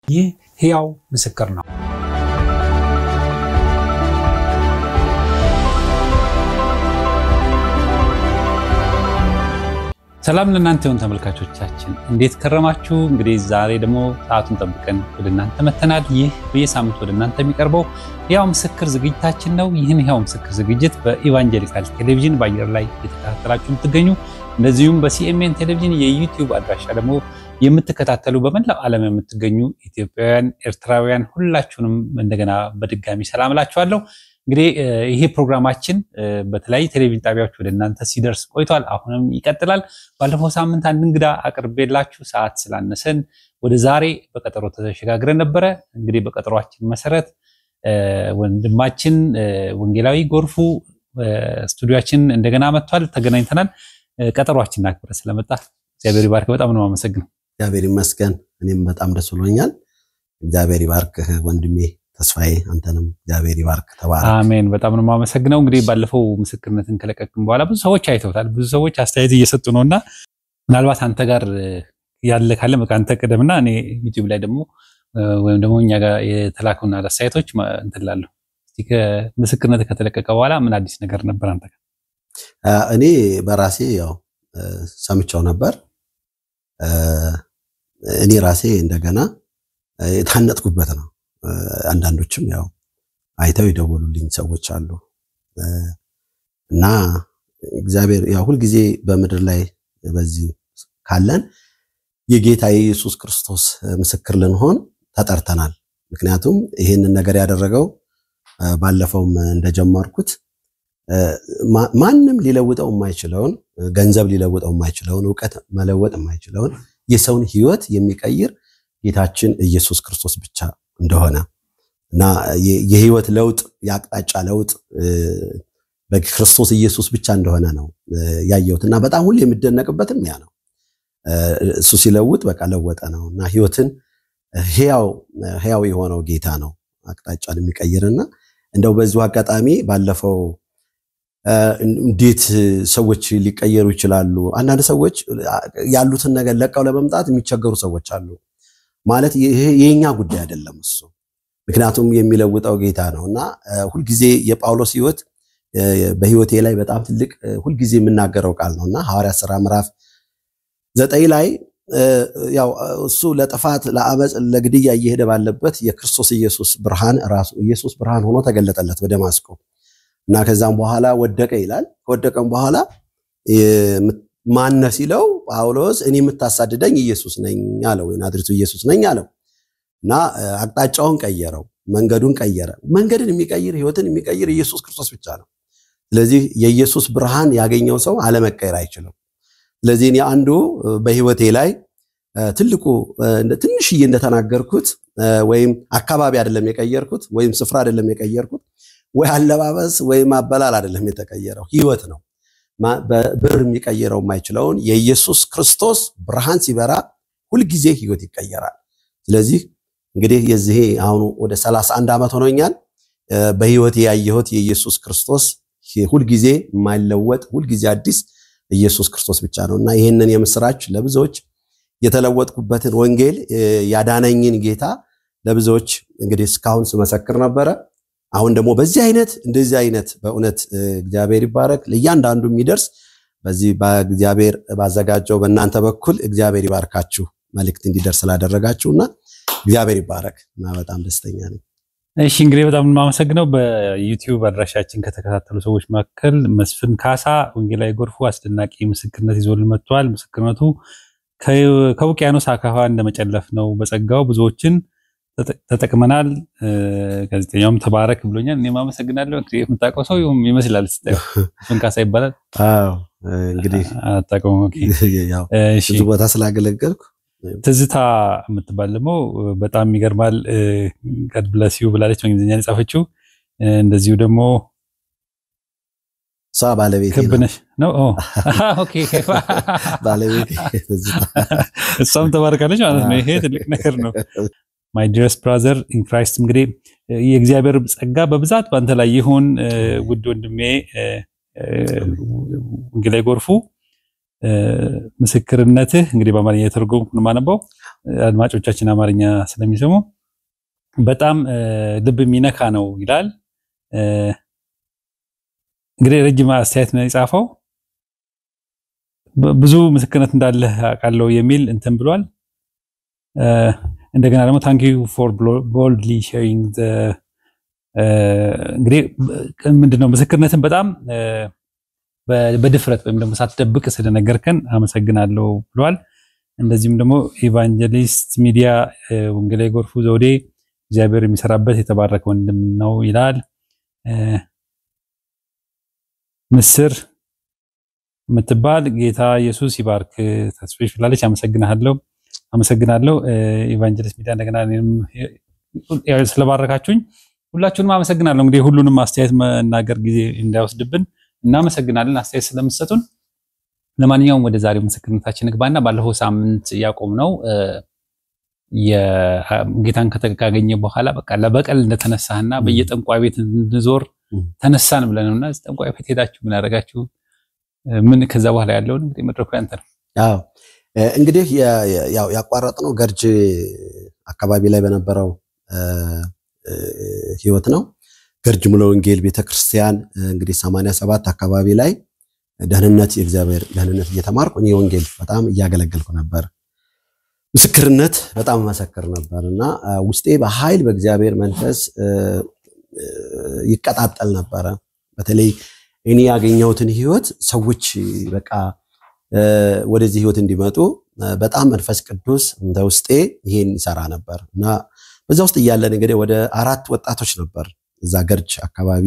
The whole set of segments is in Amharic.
ይህ ሕያው ምስክር ነው። ሰላም ለእናንተ ይሁን ተመልካቾቻችን፣ እንዴት ከረማችሁ? እንግዲህ ዛሬ ደግሞ ሰዓቱን ጠብቀን ወደ እናንተ መተናል። ይህ በየሳምንቱ ወደ እናንተ የሚቀርበው ሕያው ምስክር ዝግጅታችን ነው። ይህን ሕያው ምስክር ዝግጅት በኢቫንጀሊካል ቴሌቪዥን በአየር ላይ የተከታተላችሁ የምትገኙ እንደዚሁም በሲኤምኤን ቴሌቪዥን የዩቲዩብ አድራሻ ደግሞ የምትከታተሉ በመላው ዓለም የምትገኙ ኢትዮጵያውያን፣ ኤርትራውያን ሁላችሁንም እንደገና በድጋሚ ሰላም እላችኋለሁ። እንግዲህ ይሄ ፕሮግራማችን በተለያዩ ቴሌቪዥን ጣቢያዎች ወደ እናንተ ሲደርስ ቆይቷል። አሁንም ይቀጥላል። ባለፈው ሳምንት አንድ እንግዳ አቅርቤላችሁ ሰዓት ስላነሰን ወደ ዛሬ በቀጠሮ ተሸጋግረን ነበረ። እንግዲህ በቀጠሯችን መሰረት ወንድማችን ወንጌላዊ ጎርፉ ስቱዲዮአችን እንደገና መጥቷል። ተገናኝተናል። ቀጠሯችን አክብረ ስለመጣ እግዚአብሔር ይባርክ። በጣም ነው የማመሰግነው። እግዚአብሔር ይመስገን። እኔም በጣም ደስ ብሎኛል። እግዚአብሔር ይባርክ ወንድሜ ተስፋዬ፣ አንተንም እግዚአብሔር ይባርክ። ተባረክ። አሜን። በጣም ነው የማመሰግነው። እንግዲህ ባለፈው ምስክርነትን ከለቀቅን በኋላ ብዙ ሰዎች አይተውታል፣ ብዙ ሰዎች አስተያየት እየሰጡ ነውና ምናልባት አንተ ጋር ያለ ካለ አንተ ቀደምና እኔ ዩቲዩብ ላይ ደግሞ ወይም ደግሞ እኛ ጋር የተላኩና አስተያየቶች እንትላለሁ። እስቲ ምስክርነት ከተለቀቀ በኋላ ምን አዲስ ነገር ነበር አንተ ጋር? እኔ በራሴ ያው ሰምቻው ነበር። እኔ ራሴ እንደገና የታነጥኩበት ነው። አንዳንዶችም ያው አይተው ይደውሉልኝ ሰዎች አሉ እና እግዚአብሔር ያው ሁሉ ጊዜ በመድር ላይ በዚህ ካለን የጌታ ኢየሱስ ክርስቶስ ምስክር ልንሆን ተጠርተናል። ምክንያቱም ይሄንን ነገር ያደረገው ባለፈውም እንደጀመርኩት ማንንም ሊለውጠው የማይችለውን ገንዘብ ሊለውጠው የማይችለውን ዕውቀት መለወጥ የማይችለውን የሰውን ሕይወት የሚቀይር ጌታችን ኢየሱስ ክርስቶስ ብቻ እንደሆነ እና የሕይወት ለውጥ ያቅጣጫ ለውጥ በክርስቶስ ኢየሱስ ብቻ እንደሆነ ነው ያየሁትና በጣም ሁሉ የሚደነቅበትም ያ ነው። እሱ ሲለውጥ በቃ ለወጠ ነውና ሕይወትን ሕያው የሆነው ጌታ ነው አቅጣጫን የሚቀይርና እንደው በዚሁ አጋጣሚ ባለፈው እንዴት ሰዎች ሊቀየሩ ይችላሉ? አንዳንድ ሰዎች ያሉትን ነገር ለቀው ለመምጣት የሚቸገሩ ሰዎች አሉ። ማለት ይሄ የኛ ጉዳይ አይደለም እሱ፣ ምክንያቱም የሚለውጠው ጌታ ነውና ሁሉ ጊዜ የጳውሎስ ሕይወት በሕይወቴ ላይ በጣም ትልቅ ሁሉ ጊዜ የምናገረው ቃል ነውና ሐዋርያት ሥራ ምዕራፍ 9 ላይ ያው እሱ ለጥፋት ለአመጽ ለግድያ እየሄደ ባለበት የክርስቶስ ኢየሱስ ብርሃን ራሱ ኢየሱስ ብርሃን ሆኖ ተገለጠለት በደማስቆ እና ከዛም በኋላ ወደቀ ይላል። ከወደቀም በኋላ ማነው ሲለው ጳውሎስ እኔ የምታሳድደኝ ኢየሱስ ነኝ አለው። የናዝሬቱ ኢየሱስ ነኝ አለው እና አቅጣጫውን ቀየረው፣ መንገዱን ቀየረ። መንገድን የሚቀይር ሕይወትን የሚቀይር ኢየሱስ ክርስቶስ ብቻ ነው። ስለዚህ የኢየሱስ ብርሃን ያገኘው ሰው አለመቀየር አይችልም። ስለዚህ እኔ አንዱ በሕይወቴ ላይ ትልቁ ትንሽዬ እንደተናገርኩት ወይም አካባቢ አይደለም የቀየርኩት ወይም ስፍራ አይደለም የቀየርኩት ወይ አለባበስ ወይም አበላል አይደለም የተቀየረው፣ ሕይወት ነው። በብር የሚቀየረው የማይችለውን የኢየሱስ ክርስቶስ ብርሃን ሲበራ ሁሉ ጊዜ ሕይወት ይቀየራል። ስለዚህ እንግዲህ የዚህ አሁን ወደ 31 ዓመት ሆኖኛል። በሕይወት ያየሁት የኢየሱስ ክርስቶስ ሁሉ ጊዜ የማይለወጥ ሁሉ ጊዜ አዲስ ኢየሱስ ክርስቶስ ብቻ ነውና ይሄንን የምስራች ለብዙዎች የተለወጥኩበትን ወንጌል ያዳነኝን ጌታ ለብዙዎች እንግዲህ እስካሁን ስመሰክር ነበረ። አሁን ደግሞ በዚህ አይነት እንደዚህ አይነት በእውነት እግዚአብሔር ይባረክ ለእያንዳንዱ የሚደርስ በዚህ በእግዚአብሔር ባዘጋጀው በእናንተ በኩል እግዚአብሔር ይባርካችሁ መልእክት እንዲደርስ ስላደረጋችሁና እግዚአብሔር ይባረክ እና በጣም ደስተኛ ነኝ። እሺ እንግዲህ በጣም የማመሰግነው በዩቲዩብ አድራሻችን ከተከታተሉ ሰዎች መካከል መስፍን ካሳ ወንጌላዊ ጎርፉ አስደናቂ ምስክርነት ይዞልን መጥቷል። ምስክርነቱ ከውቅያኖስ አካፋ እንደመጨለፍ ነው። በጸጋው ብዙዎችን ተጠቅመናል። ጋዜጠኛውም ተባረክ ብሎኛል። እኔም አመሰግናለሁ። እንግዲህ የምታውቀው ሰው ይመስላል ስታየው መስፍን ካሳ ይባላል። አዎ እንግዲህ አታውቀውም? ኦኬ ያው ብዙ ቦታ ስላገለገልኩ ትዝታ የምትባል ደግሞ በጣም ይገርማል። God bless you ብላለች በእንግሊዝኛ የጻፈችው። እንደዚሁ ደግሞ ባለቤቴ ከብነሽ ነው። ኦኬ ባለቤቴ ትዝታ እሷም ተባርካለች ማለት ነው። ይሄ ትልቅ ነገር ነው። My dearest brother in Christ እንግዲህ የእግዚአብሔር ጸጋ በብዛት ባንተ ላይ ይሁን ውድ ወንድሜ ወንጌላዊ ጎርፉ። ምስክርነትህ እንግዲህ በአማርኛ የተረጎምኩ ነው ማነበው። አድማጮቻችን አማርኛ ስለሚሰሙ በጣም ልብ የሚነካ ነው ይላል። እንግዲህ ረጅም አስተያየት ነው የጻፈው። ብዙ ምስክርነት እንዳለ አውቃለሁ የሚል እንትን ብሏል። እንደገና ደግሞ thank you for boldly sharing the እንግዲህ ምንድነው ምስክርነትን በጣም በድፍረት ወይም ደግሞ ሳትደብቅ ስለነገርከን አመሰግናለሁ ብሏል። እንደዚህም ደግሞ ኢቫንጀሊስት ሚዲያ ወንጌላዊ ጎርፉ ዘውዴ እግዚአብሔር የሚሰራበት የተባረከ ወንድም ነው ይላል። ምስር ምትባል ጌታ ኢየሱስ ይባርክ ተስፋሽ ብላለች። አመሰግናለሁ ኢቫንጀሊስት ሚዲያ እንደገና እኔም ስለባረካችሁኝ ሁላችሁንም አመሰግናለሁ። እንግዲህ ሁሉንም አስተያየት መናገር ጊዜ እንዳይወስድብን እናመሰግናለን አስተያየት ስለምትሰጡን። ለማንኛውም ወደ ዛሬው ምስክርነታችን ግባና ባለፈው ሳምንት ያቆምነው የጌታን ከተካገኘ በኋላ በቃ ለበቀል እንደተነሳህና በየጠንቋይ ቤት እንዞር ተነሳን ብለንና ጠንቋይ ቤት ሄዳችሁ ምን አደረጋችሁ? ምን ከዛ በኋላ ያለው እንግዲህ መድረኩ ያንተ ነው። አዎ እንግዲህ ያው ያቋረጥነው ገርጅ አካባቢ ላይ በነበረው ህይወት ነው። ገርጅ ሙሉ ወንጌል ቤተክርስቲያን እንግዲህ 87 አካባቢ ላይ ደህንነት የእግዚአብሔር ደህንነት እየተማርኩ እኔ ወንጌል በጣም እያገለገልኩ ነበር። ምስክርነት በጣም መሰከር ነበርና ውስጤ በኃይል በእግዚአብሔር መንፈስ ይቀጣጣል ነበር። በተለይ እኔ ያገኘሁትን ህይወት ሰዎች በቃ ወደዚህ ህይወት እንዲመጡ በጣም መንፈስ ቅዱስ እንደ ውስጤ ይሄን ይሰራ ነበርና በዛ ውስጥ እያለን እንግዲህ ወደ 4 ወጣቶች ነበር እዛ ገርጅ አካባቢ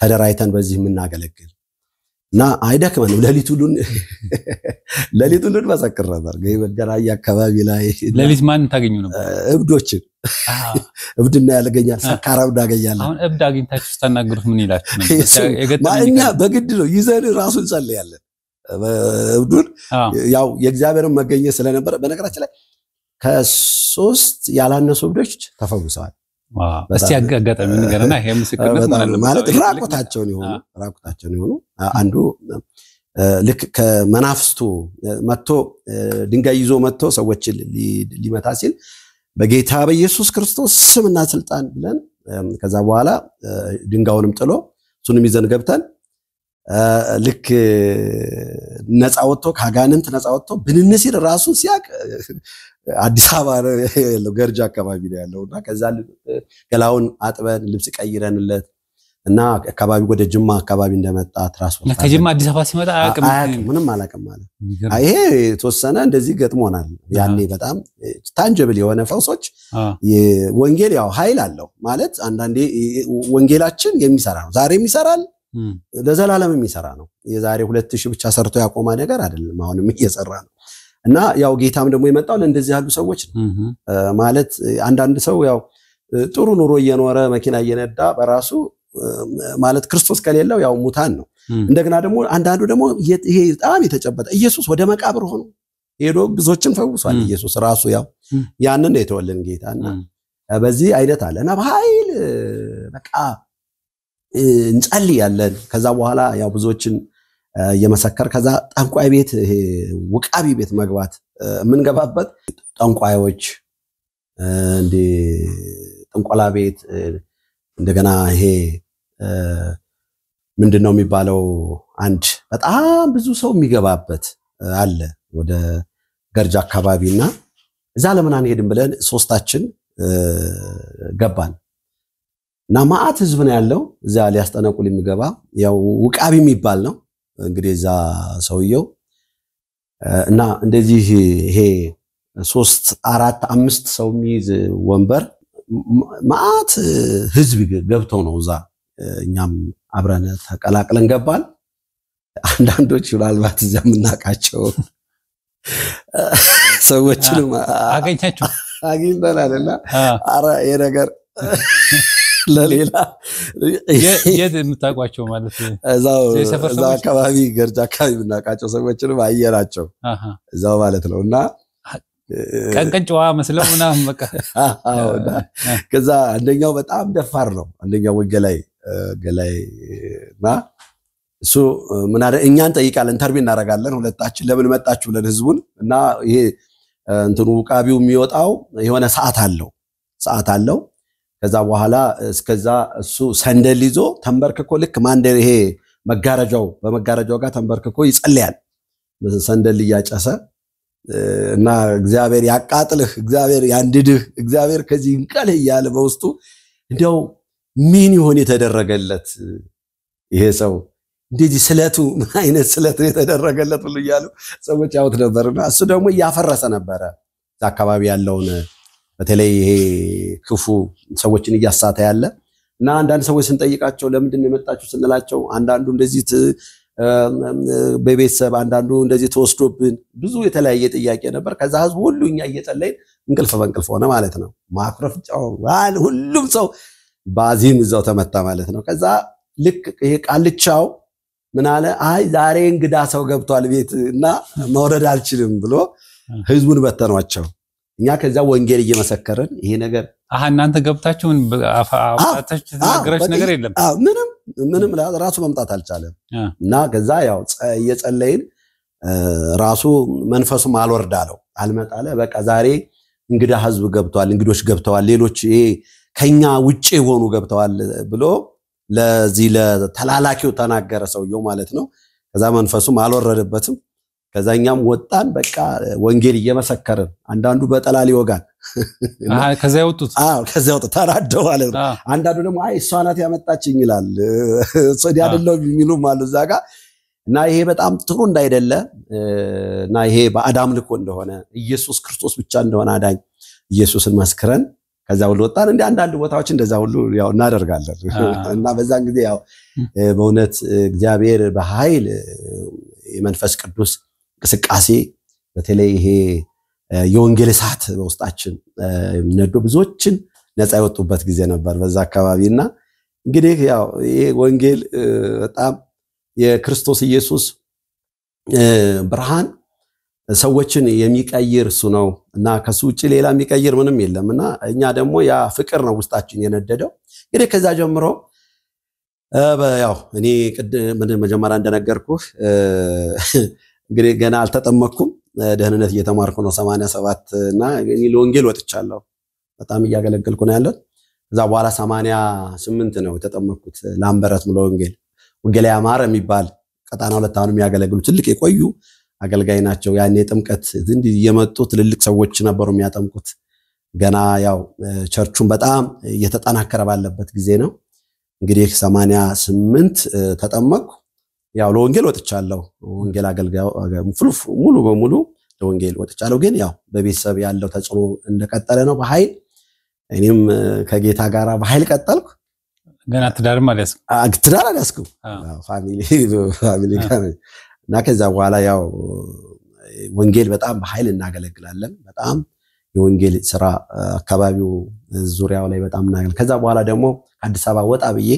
ተደራይተን በዚህ ምናገለግል እና አይደክመንም ለሊቱን መሰክር ነበር። ገራያ አካባቢ ላይ ለሊት ማን ታገኙ ነበር? እብዶችን እብድና ያለገኛል ሰካራም ዳገኛል። አሁን እብድ አግኝታችሁ ስታናገሩት ምን ይላችሁ ነበር? እኛ በግድ ነው ይዘን ራሱን ጸልያለን። እብዱን ያው የእግዚአብሔርን መገኘት ስለነበረ በነገራችን ላይ ከ3 ያላነሱ እብዶች ተፈውሰዋል። እስቲ አጋጣሚ ንገረና ይሄ ምስክርነት ማለት ራቁታቸውን ይሆኑ አንዱ ልክ ከመናፍስቱ መጥቶ ድንጋይ ይዞ መጥቶ ሰዎችን ሊመታ ሲል በጌታ በኢየሱስ ክርስቶስ ስምና ስልጣን ብለን ከዛ በኋላ ድንጋዩንም ጥሎ እሱንም ይዘን ገብተን ልክ ነፃ ወጥቶ ካጋንንት ነፃ ወጥቶ ብንንሲል ራሱ ሲያቅ አዲስ አበባ ነው ገርጃ አካባቢ ነው ያለውና ከዛ ገላውን አጥበን ልብስ ቀይረንለት እና አካባቢ ወደ ጅማ አካባቢ እንደመጣ ትራንስፖርት ከጅማ አዲስ አበባ ሲመጣ አያውቅም ምንም አላውቅም ማለት ይሄ ተወሰነ እንደዚህ ገጥሞናል። ያኔ በጣም ታንጀብል የሆነ ፈውሶች ወንጌል ያው ኃይል አለው ማለት አንዳንዴ ወንጌላችን የሚሰራ ነው። ዛሬም ይሰራል ለዘላለም የሚሰራ ነው። የዛሬ 2000 ብቻ ሰርቶ ያቆማ ነገር አይደለም። አሁንም እየሰራ ነው እና ያው ጌታም ደግሞ የመጣው ለእንደዚህ ያሉ ሰዎች ነው ማለት አንዳንድ ሰው ያው ጥሩ ኑሮ እየኖረ መኪና እየነዳ በራሱ ማለት ክርስቶስ ከሌለው ያው ሙታን ነው። እንደገና ደግሞ አንዳንዱ ደግሞ ይሄ በጣም የተጨበጠ ኢየሱስ ወደ መቃብር ሆኖ ሄዶ ብዙዎችን ፈውሷል። ኢየሱስ ራሱ ያው ያንን ነው የተወለን ጌታና በዚህ አይነት አለና በኃይል በቃ እንጸልያለን። ከዛ በኋላ ያው ብዙዎችን የመሰከር ከዛ ጠንቋይ ቤት ይሄ ውቃቢ ቤት መግባት የምንገባበት ጠንቋዮች እንደ ጥንቆላ ቤት እንደገና ይሄ ምንድነው የሚባለው አንድ በጣም ብዙ ሰው የሚገባበት አለ ወደ ገርጃ አካባቢና እዛ ለምን አንሄድም ብለን ሶስታችን ገባን እና ማአት ህዝብ ነው ያለው እዛ ሊያስጠነቁል የሚገባ ያው ውቃቢ የሚባል ነው እንግዲህ እዛ ሰውየው እና እንደዚህ ይሄ 3 4 5 ሰው የሚይዝ ወንበር ማአት ህዝብ ገብተው ነው እዛ እኛም አብረን ተቀላቅለን ገባን። አንዳንዶች ምናልባት እዛ የምናውቃቸው ሰዎችንም አግኝተናልና ኧረ ይሄ ነገር ለሌላ የት የምታውቋቸው ማለት እዛው አካባቢ ገርጃ አካባቢ የምናውቃቸው ሰዎችንም አየናቸው እዛው ማለት ነውና ቀንቀንጫዋ መስለው ምናምን በቃ ከዛ አንደኛው በጣም ደፋር ነው። አንደኛው ገላይና እሱ ምን አረ እኛን ጠይቃለን ኢንተርቪው እናደርጋለን ሁለታችን ለምን መጣችሁ ብለን ህዝቡን እና ይሄ እንትኑ ቃቢው የሚወጣው የሆነ ሰዓት አለው ከዛ በኋላ እስከዛ እሱ ሰንደል ይዞ ተንበርክኮ ልክ ማንደር ይሄ በመጋረጃው ጋር ተንበርክኮ ይጸልያል ሰንደል ያጨሰ እና እግዚአብሔር ያቃጥልህ እግዚአብሔር ያንድድህ እግዚአብሔር ከዚህ እንቀልህ ያለ በውስጡ እንደው ምን ይሆን የተደረገለት ይሄ ሰው እንደዚህ ስለቱ ምን አይነት ስለት የተደረገለት ሁሉ ይያሉ ሰዎች ያውት ነበርና እሱ ደግሞ ያፈረሰ ነበር አካባቢ ያለውን በተለይ ይሄ ክፉ ሰዎችን ያሳታ ያለ እና አንዳንድ ሰዎች ስንጠይቃቸው ለምንድን ነው የመጣችሁ ስንላቸው አንዳንዱ እንደዚህ በቤተሰብ አንዳንዱ እንደዚህ ተወስዶብን ብዙ የተለያየ ጥያቄ ነበር ከዛ ህዝብ ሁሉ እኛ እየጸለይን እንቅልፍ ሆነ ማለት ነው ማክረፍ ሁሉም ሰው ባዚም እዛው ተመታ ማለት ነው ከዛ ልክ ይሄ ቃልቻው ምን አለ አይ ዛሬ እንግዳ ሰው ገብቷል ቤት እና መውረድ አልችልም ብሎ ህዝቡን በተኗቸው እኛ ከዛ ወንጌል እየመሰከረን ይሄ ነገር እናንተ ገብታችሁን አፋታችሁ ተነገረች ነገር የለም ምንም ራሱ መምጣት አልቻለም እና ከዛ ያው እየጸለይን ራሱ መንፈሱም አልወርዳለው አልመጣለ በቃ ዛሬ እንግዳ ህዝብ ገብቷል እንግዶች ገብተዋል ሌሎች ይሄ ከኛ ውጪ ሆኑ ገብተዋል ብሎ ለዚህ ለተላላኪው ተናገረ ሰውየው ማለት ነው ከዛ መንፈሱም አልወረደበትም ከዛኛም ወጣን በቃ ወንጌል እየመሰከረን አንዳንዱ በጠላሊ ወጋን ከዛ ያወጡት ከዛ ተራደው ማለት ነው አንዳንዱ ደግሞ አይ እሷ ናት ያመጣችኝ ይላል ሶዲ አይደለም የሚሉ ማለት ዛጋ እና ይሄ በጣም ጥሩ እንዳይደለ እና ይሄ በአዳም ልኮ እንደሆነ ኢየሱስ ክርስቶስ ብቻ እንደሆነ አዳኝ ኢየሱስን መስክረን ከዛ ሁሉ ወጣን እንደ አንዳንድ ቦታዎች እንደዛ ሁሉ ያው እናደርጋለን እና በዛን ጊዜ ያው በእውነት እግዚአብሔር በኃይል የመንፈስ ቅዱስ እንቅስቃሴ በተለይ ይሄ የወንጌል እሳት በውስጣችን ነዶ ብዙዎችን ነፃ ያወጡበት ጊዜ ነበር በዛ አካባቢና እንግዲህ ያው ይሄ ወንጌል በጣም የክርስቶስ ኢየሱስ ብርሃን ሰዎችን የሚቀይር እሱ ነው እና ከሱ ውጪ ሌላ የሚቀይር ምንም የለምና እኛ ደግሞ ያ ፍቅር ነው ውስጣችን የነደደው እንግዲህ ከዛ ጀምሮ ያው እኔ መጀመሪያ እንደነገርኩህ እንግዲህ ገና አልተጠመኩም ደህንነት እየተማርኩ ነው 87 እና እኔ ለወንጌል ወጥቻለሁ በጣም እያገለገልኩ ነው ያለው ከዛ በኋላ 88 ነው የተጠመኩት ላምበረት ሙሉ ወንጌል ያማረ የሚባል ቀጣና ሁለት አሁን የሚያገለግሉ ትልቅ የቆዩ አገልጋይ ናቸው ያኔ ጥምቀት እንዲ የመጡ ትልልቅ ሰዎች ነበሩ የሚያጠምቁት ገና ያው ቸርቹን በጣም እየተጠናከረ ባለበት ጊዜ ነው እንግዲህ 88 ተጠመቁ ያው ለወንጌል ወጥቻለሁ ወንጌል አገልጋዩ ሙሉ በሙሉ ለወንጌል ወጥቻለሁ ግን ያው በቤተሰብ ያለው ተጽዕኖ እንደቀጠለ ነው በኃይል እኔም ከጌታ ጋራ በኃይል ቀጠልኩ ገና ትዳርም አልያዝኩ ፋሚሊ ጋር እና ከዛ በኋላ ያው ወንጌል በጣም በኃይል እናገለግላለን በጣም የወንጌል ስራ አካባቢው ዙሪያው ላይ በጣም እናገለግላለን ከዛ በኋላ ደግሞ አዲስ አበባ ወጣ ብዬ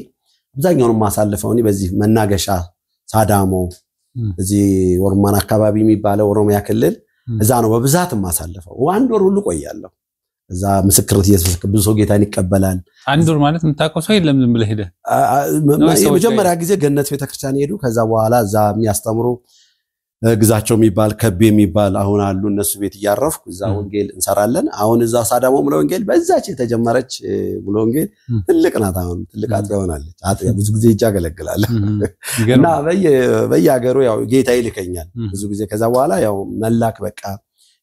አብዛኛውን ማሳለፈው በዚህ መናገሻ ሳዳሞ እዚህ ወርማን አካባቢ የሚባለው ኦሮሚያ ክልል እዛ ነው በብዛት ማሳለፈው አንድ ወር ሁሉ ቆያለሁ እዛ ምስክርነት ኢየሱስ ብዙ ሰው ጌታን ይቀበላል አንድ ወር ማለት ምታቆ ሰው የለም ዝም ብለ ሄደ የመጀመሪያ ጊዜ ገነት ቤተክርስቲያን ሄዱ ከዛ በኋላ እዛ የሚያስተምሩ ግዛቸው የሚባል ከቤ የሚባል አሁን አሉ እነሱ ቤት ያረፍኩ እዛ ወንጌል እንሰራለን አሁን እዛ ሳዳሞ ሙሉ ወንጌል በዛች የተጀመረች ሙሉ ወንጌል ትልቅ ናት አሁን ትልቅ አጥቢያ ሆናለች አጥቢያ ብዙ ጊዜ ያገለግላል እና በየሀገሩ ያው ጌታ ይልከኛል ብዙ ጊዜ ከዛ በኋላ ያው መላክ በቃ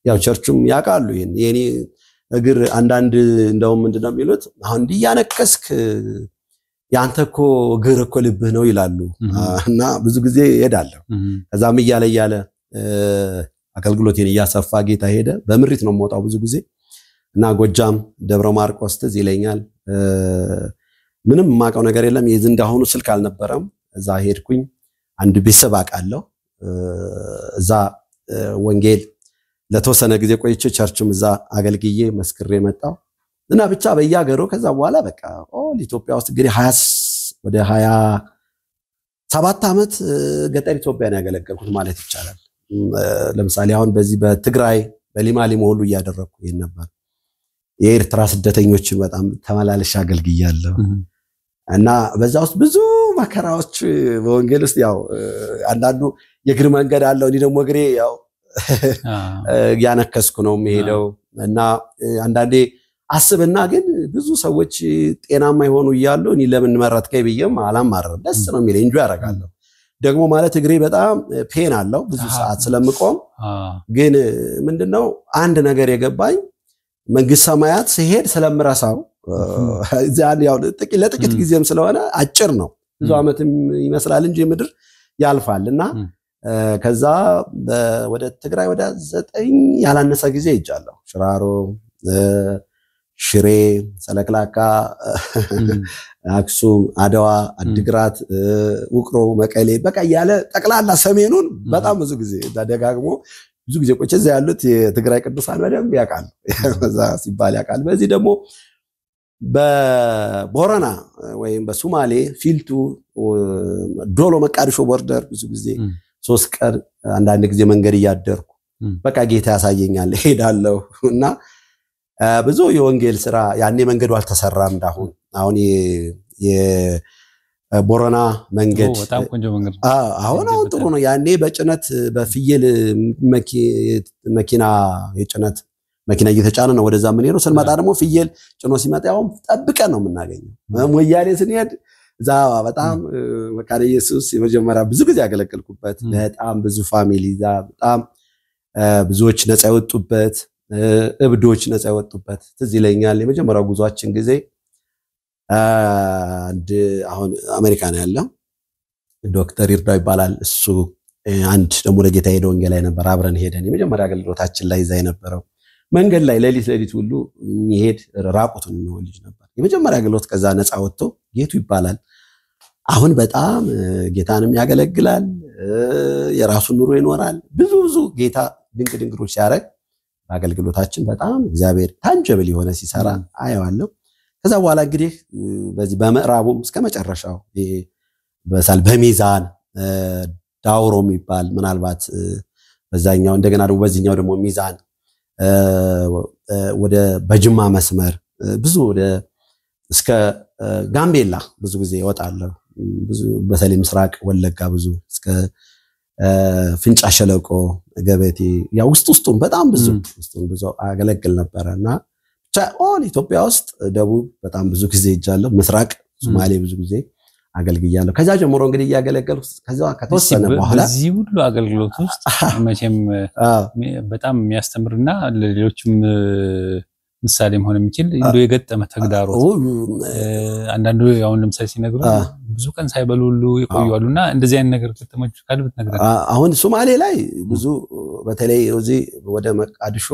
ያው ቸርቹም ያቃሉ ይሄን የኔ እግር አንዳንድ እንደውም ምንድነው የሚሉት አሁን እንዲያነከስክ ያንተኮ እግር እኮ ልብህ ነው ይላሉ እና ብዙ ጊዜ ሄዳለሁ ከዛም እያለ አገልግሎቴን እያሰፋ ጌታ ሄደ በምሪት ነው የምወጣው ብዙ ጊዜ እና ጎጃም ደብረ ማርቆስ ትዝ ይለኛል ምንም ማቀው ነገር የለም የዝንዳሁኑ ስልክ አልነበረም እዛ ሄድኩኝ አንድ ቤተሰብ አቃለሁ እዛ ወንጌል ለተወሰነ ጊዜ ቆይቼ ቸርችም እዛ አገልግዬ መስክሬ መጣው እና ብቻ በያገሩ ከዛ በኋላ በቃ ኢትዮጵያ ውስጥ እንግዲህ 27 አመት ገጠር ኢትዮጵያን ያገለገልኩት ማለት ይቻላል ለምሳሌ አሁን በዚህ በትግራይ በሊማሊሞ ሁሉ ያደረኩ ይሄን ነበር የኤርትራ ስደተኞችን በጣም ተመላለሽ አገልግያለሁ እና በዛ ውስጥ ብዙ መከራዎች በወንጌል ውስጥ ያው አንዳንዱ የግር መንገድ አለው እኔ ደግሞ ግሬ ያው ያነከስኩ ነው የሚሄደው እና አንዳንዴ አስብና ግን ብዙ ሰዎች ጤናማ ይሆኑ ይያሉ እኔ ለምን መረጥከኝ ብዬም አላማረም ደስ ነው የሚለኝ እንጆ ያረጋለሁ ደግሞ ማለት እግሬ በጣም ፔን አለው ብዙ ሰዓት ስለምቆም ግን ምንድነው አንድ ነገር የገባኝ መንግስት ሰማያት ሲሄድ ስለምራሳው ዛን ያው ለጥቂት ጊዜም ስለሆነ አጭር ነው ብዙ አመትም ይመስላል እንጂ ምድር ያልፋልና ከዛ ወደ ትግራይ ወደ 9 ያላነሰ ጊዜ ይጃለሁ ሽራሮ ሽሬ ሰለክላካ አክሱም አድዋ አድግራት ውቅሮ መቀሌ በቃ ያለ ጠቅላላ ሰሜኑን በጣም ብዙ ጊዜ ደጋግሞ ብዙ ጊዜ ቆጨ እዛ ያሉት የትግራይ ቅዱሳን በደንብ ያቃል ከዛ ሲባል ያቃል በዚህ ደግሞ በቦረና ወይም በሶማሌ ፊልቱ ዶሎ መቃዲሾ ቦርደር ብዙ ጊዜ 3 ቀን አንዳንድ ጊዜ መንገድ ያደርኩ በቃ ጌታ ያሳየኛል ሄዳለሁ እና ብዙ የወንጌል ስራ ያኔ መንገዱ አልተሰራም እንዳሁን አሁን የቦረና መንገድ በጣም ቆንጆ መንገድ አሁን ጥሩ ነው ያኔ በጭነት በፍየል መኪና የጭነት መኪና እየተጫነ ነው ወደዛ ምን ነው ስንመጣ ደግሞ ፍየል ጭኖ ሲመጣ ያው ጠብቀን ነው የምናገኘው ሞያሌ ስንሄድ ዛ በጣም መካነ ኢየሱስ የመጀመሪያ ብዙ ጊዜ ያገለገልኩበት በጣም ብዙ ፋሚሊ ዛ በጣም ብዙዎች ነፃ ያወጡበት እብዶች ነፃ ያወጡበት ትዝ ይለኛል የመጀመሪያው ጉዟችን ጊዜ አሁን አሜሪካ ነው ያለው ዶክተር ይርዳው ይባላል እሱ አንድ ደግሞ ለጌታ ሄዶ ወንጌል ላይ ነበር አብረን ሄደን የመጀመሪያ አገልግሎታችን ላይ ይዛ የነበረው መንገድ ላይ ሌሊት ሁሉ የሚሄድ ራቁቱን የሚሆን ልጅ ነበር የመጀመሪያ አገልግሎት ከዛ ነፃ ወጥቶ ጌቱ ይባላል አሁን በጣም ጌታንም ያገለግላል የራሱን ኑሮ ይኖራል ብዙ ጌታ ድንቅድንቅሮች ሲያረግ አገልግሎታችን በጣም እግዚአብሔር ታንጀብል የሆነ ሲሰራ አያዋለሁ ከዛ በኋላ እንግዲህ በዚህ በመዕራቡም እስከ መጨረሻው በሳል በሚዛን ዳውሮ የሚባል ምናልባት በዛኛው እንደገና ደግሞ በዚህኛው ደግሞ ሚዛን ወደ በጅማ መስመር ብዙ ወደ እስከ ጋምቤላ ብዙ ጊዜ ይወጣለሁ ብዙ በተለይ ምስራቅ ወለጋ ብዙ እስከ ፍንጫ ሸለቆ ገበቴ ያ ውስጡን በጣም ብዙ አገለግል ነበርና ብቻ ኦል ኢትዮጵያ ውስጥ ደቡብ በጣም ብዙ ጊዜ ይጃለሁ ምስራቅ ሶማሌ ብዙ ጊዜ አገልግያለሁ ከዛ ጀምሮ እንግዲህ ያገለገልኩ ከዛ ከተወሰነ በኋላ እዚህ ሁሉ አገልግሎት ውስጥ መቼም በጣም የሚያስተምርና ለሌሎችም ምሳሌም ሆነ የሚችል እንዶ የገጠመ ተግዳሮት አንዳንዱ ያው ለምሳሌ ሲነግሩ ብዙ ቀን ሳይበሉ ሁሉ ይቆያሉና እንደዚህ አይነት ነገር ከተመቹ ካልብት ነገር አሁን ሶማሌ ላይ ብዙ በተለይ እዚህ ወደ መቃዲሾ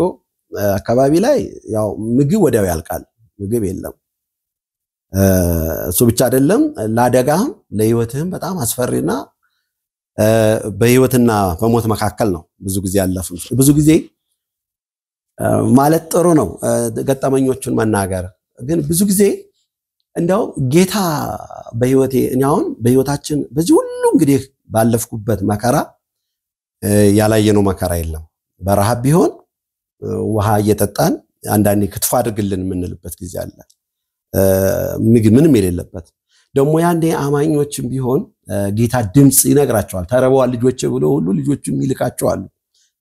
አካባቢ ላይ ያው ምግብ ወዲያው ያልቃል ምግብ የለም እሱ ብቻ አይደለም ለአደጋም ለህይወትህም በጣም አስፈሪና በህይወትና በሞት መካከል ነው ብዙ ጊዜ ያለፈው ብዙ ጊዜ ማለት ጥሩ ነው ገጠመኞቹን መናገር ግን ብዙ ጊዜ እንደው ጌታ በህይወቴ እኛውን በህይወታችን በዚህ ሁሉ እንግዲህ ባለፍኩበት መከራ ያላየነው መከራ የለም በረሃብ ቢሆን ውሃ እየጠጣን አንዳንዴ ክትፎ አድርግልን ምንልበት ጊዜ አለ ምግብ ምንም የሌለበት ደግሞ ያንዴ አማኞችም ቢሆን ጌታ ድምጽ ይነግራቸዋል ተረበዋል ልጆቼ ብሎ ሁሉ ልጆቹም ይልካቸዋል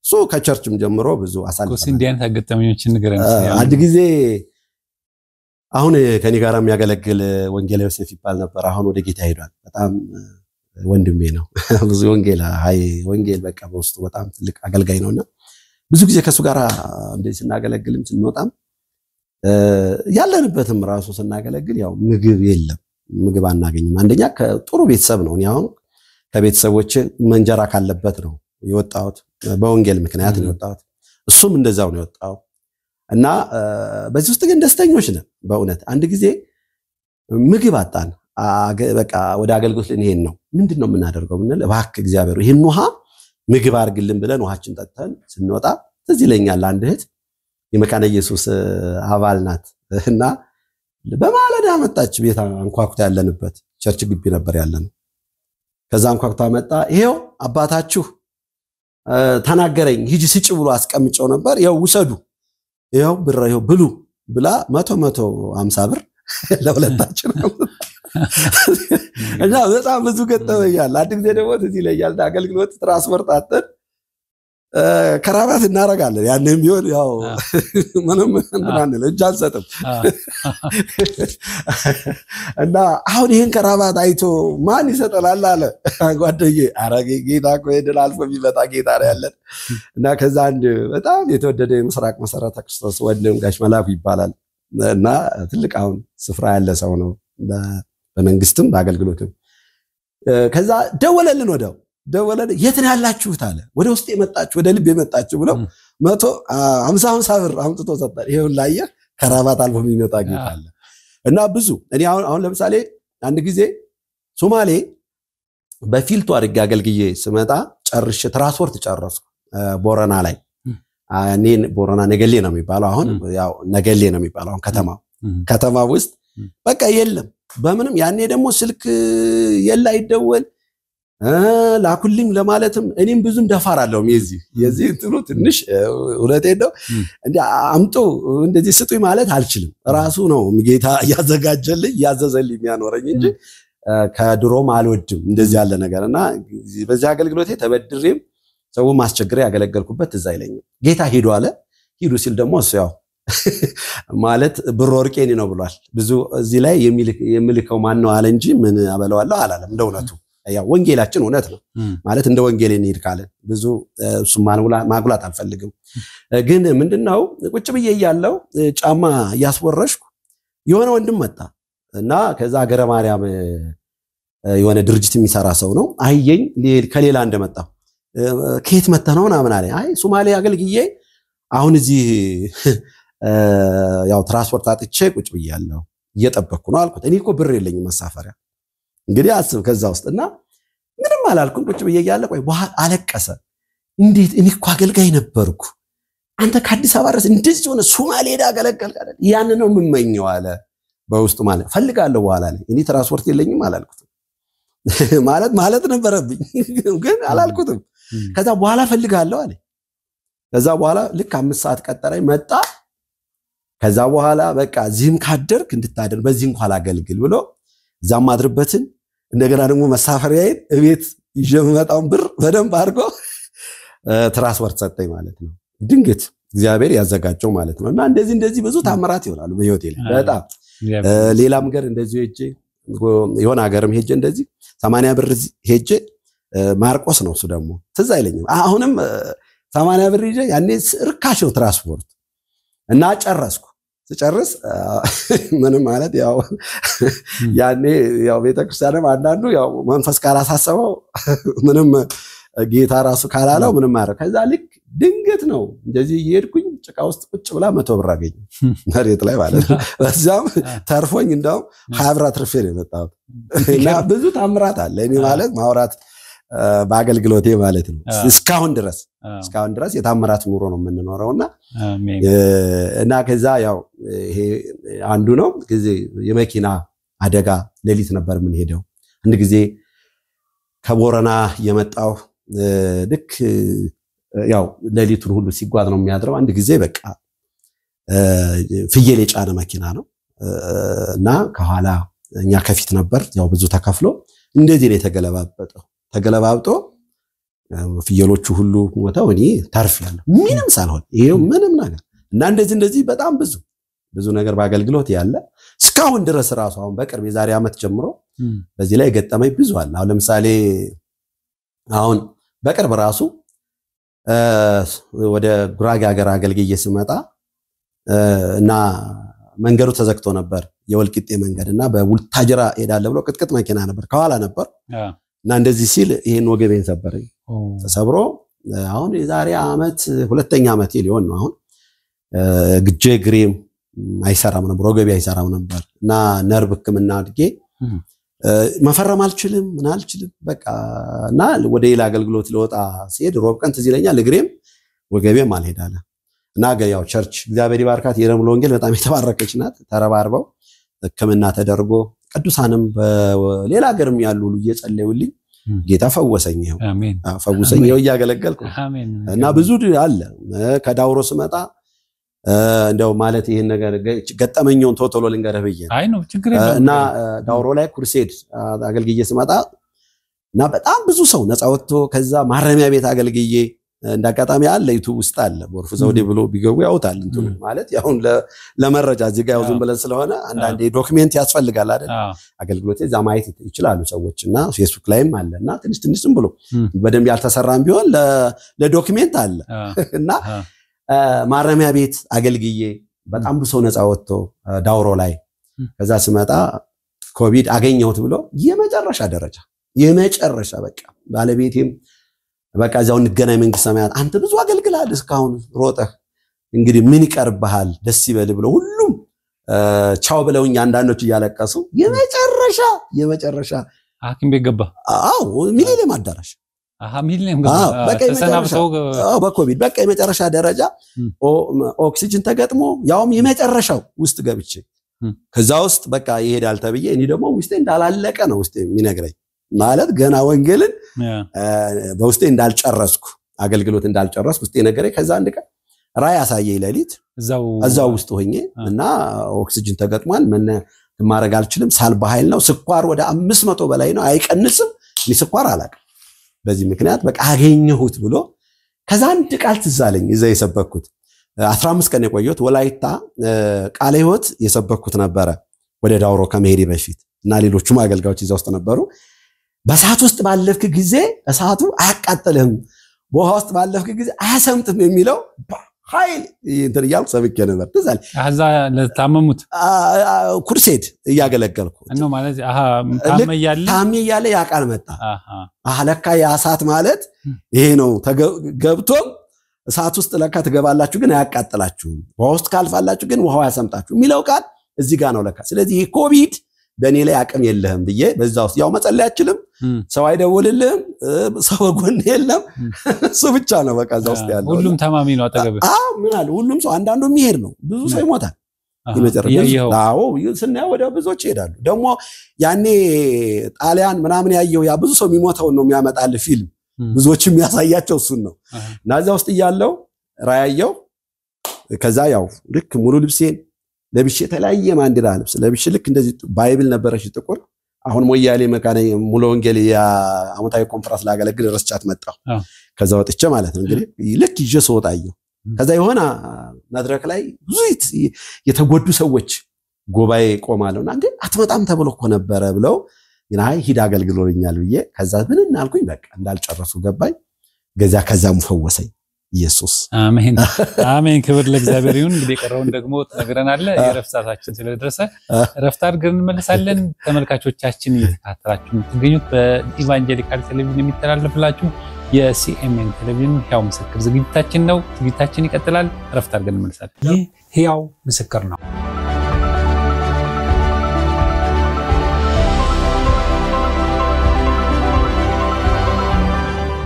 ሶ ከቸርችም ጀምሮ ብዙ አሳልፈናል ኮሲንዲያን ተገጠመኞችን ንገረን አንድ ጊዜ አሁን ከኔ ጋር የሚያገለግል ወንጌላዊ ዮሴፍ ይባል ነበር አሁን ወደ ጌታ ሄዷል በጣም ወንድሜ ነው ብዙ ወንጌል በቃ በውስጡ በጣም ትልቅ አገልጋይ ነውና ብዙ ጊዜ ከሱ ጋር እንደዚህ ስናገለግልም ስንወጣም ያለንበትም ራሱ ስናገለግል ያው ምግብ የለም ምግብ አናገኝም አንደኛ ከጥሩ ቤተሰብ ነው ያው ከቤተሰቦች መንጀራ ካለበት ነው የወጣሁት በወንጌል ምክንያት ነው የወጣሁት እሱም እንደዛው ነው የወጣው እና በዚህ ውስጥ ግን ደስተኞች ነን በእውነት አንድ ጊዜ ምግብ አጣን በቃ ወደ አገልግሎት ልንሄድ ነው ምንድነው የምናደርገው ብንል እባክህ እግዚአብሔር ይሄን ውሃ ምግብ አርግልን ብለን ውሃችን ጠጥተን ስንወጣ ትዝ ይለኛል አንድ እህት የመካነ ኢየሱስ አባል ናት እና በማለዳ መጣች ቤት አንኳኩታ ያለንበት ቸርች ግቢ ነበር ያለነው ከዛ አንኳኩታ መጣ ይሄው አባታችሁ ተናገረኝ ሂጂ ስጭ ብሎ አስቀምጨው ነበር ያው ውሰዱ ያው ብር ያው ብሉ ብላ 150 ብር ለሁለታችን ነው እና በጣም ብዙ ገጠመኛል አንድ ጊዜ ደግሞ እዚህ ላይ ያለ አገልግሎት ትራንስፖርት አጥተን ከራባት እናረጋለን ያንንም ቢሆን ያው ምንም እንናን እጅ አንሰጥም እና አሁን ይሄን ከራባት አይቶ ማን ይሰጠላል አለ ጓደዬ አረጋጊ ጌታ እኮ ይደል አልፎ ቢመጣ ጌታ ነው ያለን እና ከዛ አንድ በጣም የተወደደ የምስራቅ መሰረተ ክርስቶስ ወንድም ጋሽ መላኩ ይባላል እና ትልቅ አሁን ስፍራ ያለ ሰው ነው በመንግስትም በአገልግሎትም ከዛ ደወለልን ደወለን የት ነው ያላችሁት አለ ወደ ውስጥ የመጣችሁ ወደ ልብ የመጣችሁ ብለው 150 ብር አምጥቶ ሰጣል ይሄው ላየ ከራባት አልፎ የሚመጣ ጌታ አለ እና ብዙ እኔ አሁን ለምሳሌ አንድ ጊዜ ሶማሌ በፊልቱ አድርጌ አገልግዬ ስመጣ ጨርሼ ትራንስፖርት ጨረስኩ ቦረና ላይ እኔን ቦረና ነገሌ ነው የሚባለው አሁን ያው ነገሌ ነው የሚባለው አሁን ከተማው ውስጥ በቃ የለም በምንም ያኔ ደግሞ ስልክ የላ ይደወል ላኩልኝ ለማለትም እኔም ብዙም ደፋራለሁ የዚህ እንትኑ ትንሽ ሁለቴ ነው እንዴ አምጦ እንደዚህ ስጡኝ ማለት አልችልም ራሱ ነው ጌታ ያዘጋጀልኝ ያዘዘልኝ የሚያኖረኝ እንጂ ከድሮም አልወድም እንደዚህ ያለ ነገርና በዚህ አገልግሎቴ ተበድሬም ሰው ማስቸግሬ ያገለገልኩበት እዛ አይለኝም ጌታ ሄዶ አለ ሄዱ ሲል ደግሞ እሱ ያው ማለት ብሮርቄኒ ነው ብሏል ብዙ እዚህ ላይ የሚልከው ማን ነው አለ እንጂ ምን አበለዋለሁ አላለም እንደውነቱ ያው ወንጌላችን እውነት ነው ማለት እንደ ወንጌል እንሄድ ካለ ብዙ ማጉላት አልፈልግም ግን ምንድነው ቁጭ ብዬ ያለው ጫማ ያስወረሽኩ የሆነ ወንድም መጣ እና ከዛ ሀገረ ማርያም የሆነ ድርጅት የሚሰራ ሰው ነው አየኝ ከሌላ እንደመጣው ከየት መጣ ነው ምናምን አለ አይ ሶማሌ አገልግዬ አሁን እዚህ ያው ትራንስፖርት አጥቼ ቁጭ ብያለሁ እየጠበቅኩ ነው አልኩት እኔ እኮ ብር የለኝም መሳፈሪያ እንግዲህ አስብ ከዛ ውስጥና ምንም አላልኩም ቁጭ ብዬ ያለ ቆይ በኋላ አለቀሰ እንዴት እኔ እኮ አገልጋይ ነበርኩ አንተ ከአዲስ አበባ ድረስ እንደዚህ ሆነ ሶማሌ ሄዳ አገለገልክ አይደል ያን ነው የምመኘው አለ በውስጡ ማለት ፈልጋለሁ በኋላ ላይ እኔ ትራንስፖርት የለኝም አላልኩትም ማለት ነበረብኝ ግን አላልኩትም ከዛ በኋላ ፈልጋለሁ አለ ከዛ በኋላ ልክ 5 ሰዓት ቀጠረኝ መጣ ከዛ በኋላ በቃ ዚህም ካደርክ እንድታደር በዚህ እንኳን አገልግል ብሎ ዛም አድርበትን እንደገና ደግሞ መሳፈሪያዬን እቤት ይጀምጣውን ብር በደንብ አድርጎ ትራንስፖርት ሰጠኝ ማለት ነው ድንገት እግዚአብሔር ያዘጋጀው ማለት ነውና እንደዚህ ብዙ ታምራት ይሆናሉ በህይወቴ ላይ በጣም ሌላም ገር እንደዚህ ሄጄ የሆነ ሀገርም ሄጄ እንደዚህ 80 ብር ሄጄ ማርቆስ ነው እሱ ደግሞ ትዝ አይለኝም አሁንም 80 ብር ሄጄ ያኔ ርካሽ ነው ትራንስፖርት እና ጨረስኩ ስጨርስ ምንም ማለት ያው ያኔ ያው ቤተክርስቲያንም አንዳንዱ ያው መንፈስ ካላሳሰበው ምንም ጌታ ራሱ ካላለው ምንም ማረክ ከዛ ልክ ድንገት ነው እንደዚህ ይሄድኩኝ ጭቃ ውስጥ ቁጭ ብላ 100 ብር አገኘ መሬት ላይ ማለት ነው በዛም ተርፎኝ እንደው 20 ብር አትርፌ ነው የመጣሁት እና ብዙ ታምራት አለ እኔ ማለት ማውራት በአገልግሎቴ ማለት ነው እስካሁን ድረስ የታምራት ኑሮ ነው የምንኖረውና አሜን እና ከዛ ያው ይሄ አንዱ ነው ጊዜ የመኪና አደጋ ሌሊት ነበር ምን ሄደው አንድ ጊዜ ከቦረና የመጣው ልክ ያው ሌሊቱን ሁሉ ሲጓዝ ነው የሚያድረው አንድ ጊዜ በቃ ፍየል የጫነ መኪና ነው እና ከኋላ እኛ ከፊት ነበር ያው ብዙ ተከፍሎ እንደዚህ ነው ተገለባብጦ ፍየሎቹ ሁሉ ሞተው እኔ ታርፊያለሁ ምንም ሳልሆን ይሄው ምንም ነገር እና እንደዚህ በጣም ብዙ ነገር በአገልግሎት ያለ እስካሁን ድረስ ራሱ አሁን በቅርብ የዛሬ ዓመት ጀምሮ በዚህ ላይ ገጠመኝ ብዙ አለ አሁን ለምሳሌ አሁን በቅርብ ራሱ ወደ ጉራጌ ሀገር አገልግዬ ስመጣ እና መንገዱ ተዘግቶ ነበር የወልቂጤ መንገድና በቡልታጅራ ሄዳለ ብሎ ቅጥቅጥ መኪና ነበር ከኋላ ነበር እና እንደዚህ ሲል ይሄን ወገቤን ሰበረኝ ተሰብሮ አሁን የዛሬ ዓመት ሁለተኛ ዓመት ሊሆን ነው አሁን ግጄ ግሬም አይሰራም ነበር ወገቤ አይሰራም ነበር እና ነርቭ ህክምና አድርጌ መፈረም አልችልም በቃ እና ወደ ሌላ አገልግሎት ለወጣ ሲሄድ ሮብ ቀን ትዝ ይለኛል እግሬም ወገቤም አልሄዳለ እና ያው ቸርች እግዚአብሔር ይባርካት የረምሎ ወንጌል በጣም የተባረከች ናት ተረባርበው ህክምና ተደርጎ ቅዱሳንም በሌላ ሀገርም ያሉ ሁሉ እየጸለዩልኝ ጌታ ፈወሰኝ ይሄው አሜን ፈወሰኝ ይሄው ያገለገልኩ አሜን እና ብዙ አለ ከዳውሮ ስመጣ እንደው ማለት ይሄን ነገር ገጠመኛውን ቶቶሎ ልንገርህ ብዬ አይ ነው ችግር የለም እና ዳውሮ ላይ ኩርሴድ አገልግዬ ስመጣ እና በጣም ብዙ ሰው ነፃ ወጥቶ ከዛ ማረሚያ ቤት አገልግዬ እንዳጋጣሚ አለ ዩቲዩብ ውስጥ አለ ጎርፍ ዘውዴ ብሎ ቢገቡ ያውታል እንትኑ ማለት ያው ለመረጃ እዚህ ጋር ያው ዝም ብለን ስለሆነ አንዳንዴ ዶክመንት ያስፈልጋል አይደል አገልግሎት እዛ ማየት ይችላሉ ሰዎችና ፌስቡክ ላይም አለና ትንሽ ዝም ብሎ በደንብ ያልተሰራም ቢሆን ለዶክመንት አለ እና ማረሚያ ቤት አገልግዬ በጣም ብዙ ነፃ ወጥቶ ዳውሮ ላይ ከዛ ስመጣ ኮቪድ አገኘሁት ብሎ የመጨረሻ ደረጃ የመጨረሻ በቃ ባለቤቴም በቃ እዛው እንገናኝ መንግስት ሰማያት አንተ ብዙ አገልግላል እስካሁን ሮጠህ እንግዲህ ምን ይቀርብሃል ደስ ይበል ብሎ ሁሉም ቻው ብለውኝ አንዳንዶች እያለቀሱ የመጨረሻ ሐኪም ቤት ገባ አዎ ሚሊኒየም አዳራሽ ሚሊኒየም ገባ በቃ ተሰናብተው በኮቪድ በቃ የመጨረሻ ደረጃ ኦክሲጅን ተገጥሞ ያውም የመጨረሻው ውስጥ ገብቼ ከዛ ውስጥ በቃ ይሄዳል ተብዬ እኔ ደግሞ ውስጤ እንዳላለቀ ነው ውስጤ የሚነግረኝ ማለት ገና ወንጌልን በውስጤ እንዳልጨረስኩ አገልግሎት እንዳልጨረስኩ ውስጤ ነገረኝ ከዛ አንድ ቀን ራይ አሳየኝ ለሊት እዛው ውስጥ ሆኜ እና ኦክሲጅን ተገጥሟል ምን ማድረግ አልችልም ሳልባ ኃይል ነው ስኳር ወደ 500 በላይ ነው አይቀንስም እኔ ስኳር አላውቅም በዚህ ምክንያት በቃ አገኘሁት ብሎ ከዛ አንድ ቃል ትዛለኝ እዛ የሰበኩት 15 ቀን የቆየሁት ወላይታ ቃለ ሕይወት የሰበኩት ነበረ ወደ ዳውሮ ከመሄድ በፊት እና ሌሎቹም አገልጋዮች እዛ ውስጥ ነበሩ በሰዓት ውስጥ ባለፍክ ጊዜ እሳቱ አያቃጥልህም በውሃ ውስጥ ባለፍክ ጊዜ አያሰምጥም የሚለው ኃይል እንትን ያልኩ ሰብኬ ነበር ትዛል አዛ ለታመሙት ኩርሴድ እያገለገልኩ ነው ማለት ታመያለ ያቃል መጣ ለካ ያሳት ማለት ይሄ ነው ገብቶ እሳት ውስጥ ለካ ትገባላችሁ ግን አያቃጥላችሁም ውሃ ውስጥ ካልፋላችሁ ግን ውሃው ያሰምጣችሁ የሚለው ቃል እዚህ ጋር ነው ለካ ስለዚህ ኮቪድ በእኔ ላይ አቅም የለህም ብዬ በዛው ያው መጸለይ አችልም ሰው አይደውልልህም ሰው ጎን የለም እሱ ብቻ ነው በቃ እዛው ውስጥ ያለው ሁሉም ተማሚ ነው አጠገብ ምን አለ ሁሉም ሰው አንዳንዱ የሚሄድ ነው ብዙ ሰው ይሞታል ይመጨረሻው ስናየው ወደ ብዙዎች ይሄዳሉ ደግሞ ያኔ ጣሊያን ምናምን ያየው ያ ብዙ ሰው የሚሞተው ነው የሚያመጣል ፊልም ብዙዎች የሚያሳያቸው እሱን ነው እና እዛው ውስጥ ያለው ራያየው ከዛ ያው ልክ ሙሉ ልብሴን ለብሼ ተላየ ማንዲራ ልብስ ለብሼ ልክ እንደዚህ ባይብል ነበረሽ ጥቁር አሁን ሞያሌ መካነ ሙሉ ወንጌል ያ አመታዊ ኮንፈረንስ ላገለግል ረስቻት መጣው ከዛ ወጥቼ ማለት ነው እንግዲህ ልክ ይዤ ሰውጣየው ከዛ የሆነ መድረክ ላይ ብዙ የተጎዱ ሰዎች ጎባዬ ቆማለውና እንዴ አትመጣም ተብሎ እኮ ነበረ ብለው ይናይ ሂድ አገልግሎልኛል ብዬ ከዛ ምን እናልኩኝ በቃ እንዳልጨረሱ ገባኝ ከዛም ፈወሰኝ ኢየሱስ አሜን አሜን ክብር ለእግዚአብሔር ይሁን እንግዲህ ቀረውን ደግሞ ተነግረናል የረፍት ሰዓታችን ስለደረሰ ረፍት አድርገን እንመለሳለን ተመልካቾቻችን እየተከታተላችሁ የምትገኙት በኢቫንጀሊካል ቴሌቪዥን የሚተላለፍላችሁ የሲኤምኤን ቴሌቪዥን ሕያው ምስክር ዝግጅታችን ነው ዝግጅታችን ይቀጥላል ረፍት አድርገን እንመለሳለን ይህ ሕያው ምስክር ነው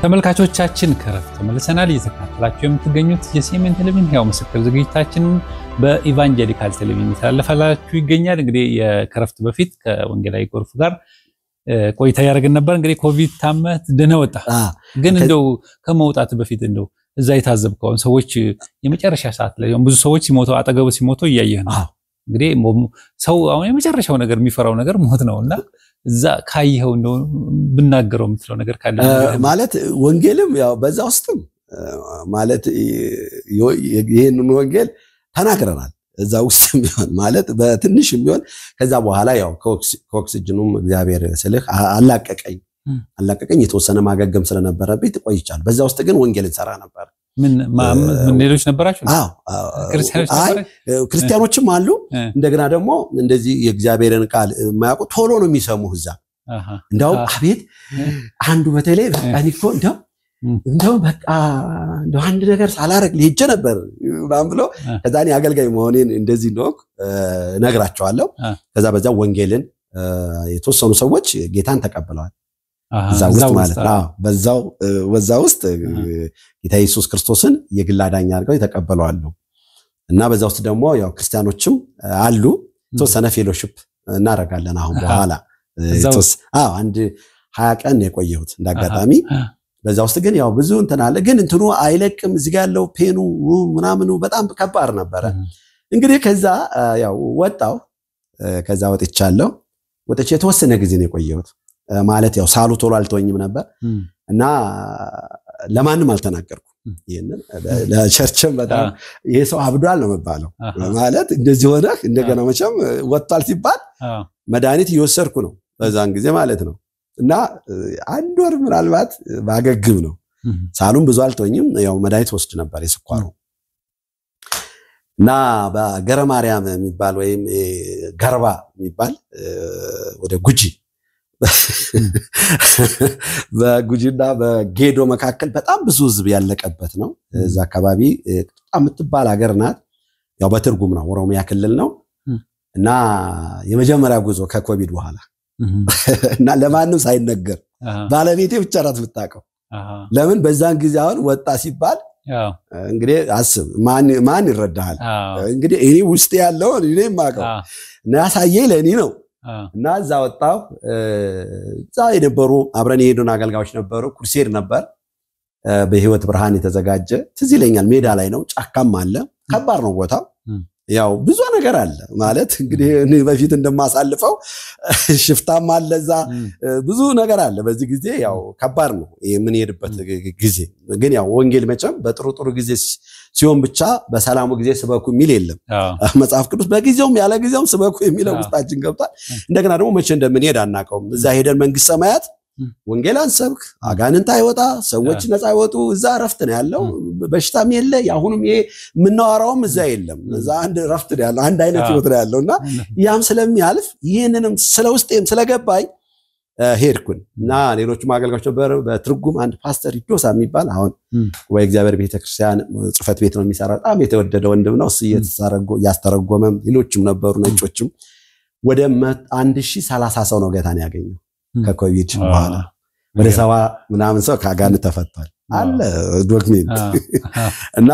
ተመልካቾቻችን ከረፍት ተመልሰናል እየተከታተላችሁ የምትገኙት የሲኤምኤን ቴሌቪዥን ሕያው ምስክር ዝግጅታችን በኢቫንጀሊካል ቴሌቪዥን ይተላለፋላችሁ ይገኛል እንግዲህ የከረፍት በፊት ከወንጌላዊ ጎርፍ ጋር ቆይታ ያደርገን ነበር እንግዲህ ኮቪድ ታመት ደህና ወጣ ግን እንደው ከመውጣት በፊት እንደው እዛ የታዘብከው ሰዎች የመጨረሻ ሰዓት ላይ ብዙ ሰዎች ሲሞቱ አጠገቡ ሲሞቱ እያየህ ነው እንግዲህ ሰው አሁን የመጨረሻው ነገር የሚፈራው ነገር ሞት ነውና እዛ ካየው እንደው ብናገረው የምትለው ነገር ካለ ማለት ወንጌልም ያው በዛ ውስጥም ማለት ይሄንን ወንጌል ተናግረናል እዛ ውስጥም ቢሆን ማለት በትንሽም ቢሆን ከዛ በኋላ ያው ኮክሲጅኑም እግዚአብሔር ስልህ አላቀቀኝ የተወሰነ ማገገም ስለነበረብኝ ተቆይቻለሁ በዛ ውስጥ ግን ወንጌልን ሰራ ነበር ምን ሌሎች ነበራችሁ ክርስቲያኖችም አሉ እንደገና ደግሞ እንደዚህ የእግዚአብሔርን ቃል ማያውቁ ቶሎ ነው የሚሰሙህ እዛ እንደው አቤት አንዱ በተለይ በቃኒኮ እንደው በቃ እንደው አንድ ነገር ሳላረግ ሊሄጀ ነበር ባምብሎ ከዛኔ አገልጋይ መሆኔን እንደዚህ ነው ነግራቸዋለሁ ከዛ በዛ ወንጌልን የተወሰኑ ሰዎች ጌታን ተቀበለዋል እዛው ማለት ነው በዛው ውስጥ ጌታ ኢየሱስ ክርስቶስን የግል አዳኝ አድርገው የተቀበለዋል እና በዛው ውስጥ ደግሞ ያው ክርስቲያኖችም አሉ ተወሰነ ፌሎሺፕ እናረጋለን አሁን በኋላ አንድ 20 ቀን የቆየሁት እንዳጋጣሚ በዛው ውስጥ ግን ያው ብዙ እንትን አለ ግን እንትኑ አይለቅም እዚህ ጋር ያለው ፔኑ ምናምኑ በጣም ከባድ ነበር እንግዲህ ከዛ ያው ወጣው ከዛ ወጥቻለሁ ወጥቼ የተወሰነ ጊዜ ነው የቆየሁት ማለት ያው ሳሉ ቶሎ አልተወኝም ነበር እና ለማንም አልተናገርኩም ይሄንን ለቸርችም በጣም ይሄ ሰው አብዷል ነው መባለው ማለት እንደዚህ ሆነ እንደገና መቼም ወጣል ሲባል መድኃኒት እየወሰድኩ ነው በዛን ጊዜ ማለት ነው እና አንድ ወር ምናልባት ባገግም ነው ሳሉም ብዙ አልተወኝም ያው መድኃኒት ወስድ ነበር የስኳሩ እና በገረ ማርያም የሚባል ወይም ገርባ የሚባል ወደ ጉጂ በጉጂና በጌዶ መካከል በጣም ብዙ ህዝብ ያለቀበት ነው እዛ አካባቢ በጣም የምትባል ሀገር ናት ያው በትርጉም ነው ኦሮሚያ ክልል ነው እና የመጀመሪያ ጉዞ ከኮቪድ በኋላ እና ለማንም ሳይነገር ባለቤቴ ብቻ ናት የምታውቀው ለምን በዛን ጊዜ አሁን ወጣ ሲባል እንግዲህ አስብ ማን ይረዳሃል እንግዲህ እኔ ውስጥ ያለው እኔ ማቀው እና ያሳየኝ ለኔ ነው እና እዛ ወጣው እዛ የነበሩ አብረን የሄዱን አገልጋዮች ነበሩ ኩርሴር ነበር በህይወት ብርሃን የተዘጋጀ ትዝ ይለኛል ሜዳ ላይ ነው ጫካም አለ ከባድ ነው ቦታው ያው ብዙ ነገር አለ ማለት እንግዲህ እኔ በፊት እንደማሳልፈው ሽፍታም አለዛ ብዙ ነገር አለ በዚህ ጊዜ ያው ከባድ ነው ምን ይሄድበት ጊዜ ግን ያው ወንጌል መጨም በጥሩ ጊዜ ሲሆን ብቻ በሰላሙ ጊዜ ስበኩ የሚል የለም መጽሐፍ ቅዱስ በጊዜውም ያለ ጊዜውም ስበኩ የሚለው ውስጣችን ገብቷል እንደገና ደግሞ መቼ እንደምንሄድ አናቀውም እዛ ሄደን መንግስት ሰማያት ወንጌላን ሰብክ አጋንንት አይወጣ ሰዎች ነፃ አይወጡ እዛ ረፍት ነው ያለው በሽታም የለ ያሁንም ይሄ ምናወራውም እዛ የለም እዛ አንድ ረፍት ነው ያለው አንድ አይነት ህይወት ነው ያለውና ያም ስለሚያልፍ ይሄንንም ስለውስጤም ስለገባኝ ሄድኩን እና ሌሎች ማገልጋዮች ነበር በትርጉም አንድ ፓስተር ይዶሳ የሚባል አሁን ወይ እግዚአብሔር ቤተክርስቲያን ጽፈት ቤት ነው የሚሰራ በጣም የተወደደ ወንድም ነው እሱ ያስተረጎመም ሌሎችም ነበሩ ነጮችም ወደ 1030 ሰው ነው ጌታን ያገኘው ከኮቪድ በኋላ ወደ 70 ምናምን ሰው ካጋንንት ተፈቷል አለ ዶክሜንት እና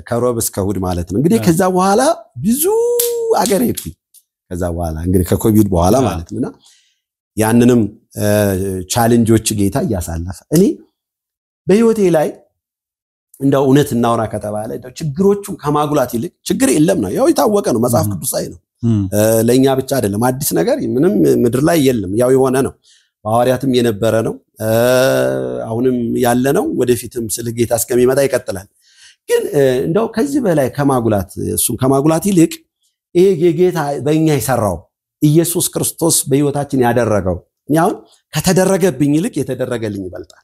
ከሮብ እስከ እሑድ ማለት ነው እንግዲህ ከዛ በኋላ ብዙ አገር ሄድኩኝ ከዛ በኋላ እንግዲህ ከኮቪድ በኋላ ማለት ነውና ያንንም ቻሌንጆች ጌታ ያሳለፈ እኔ በህይወቴ ላይ እንደው እውነት እናውራ ከተባለ እንደው ችግሮቹን ከማጉላት ይልቅ ችግር የለም ነው ያው የታወቀ ነው መጽሐፍ ቅዱሳዊ ነው ለኛ ብቻ አይደለም አዲስ ነገር ምንም ምድር ላይ የለም ያው የሆነ ነው ሐዋርያትም የነበረ ነው አሁንም ያለ ነው ወደፊትም ስለ ጌታ እስከሚመጣ ይቀጥላል ግን እንደው ከዚህ በላይ ከማጉላት እሱን ከማጉላት ይልቅ ይሄ ጌታ በእኛ ይሰራው ኢየሱስ ክርስቶስ በህይወታችን ያደረገው ያውን ከተደረገብኝ ይልቅ የተደረገልኝ ይበልጣል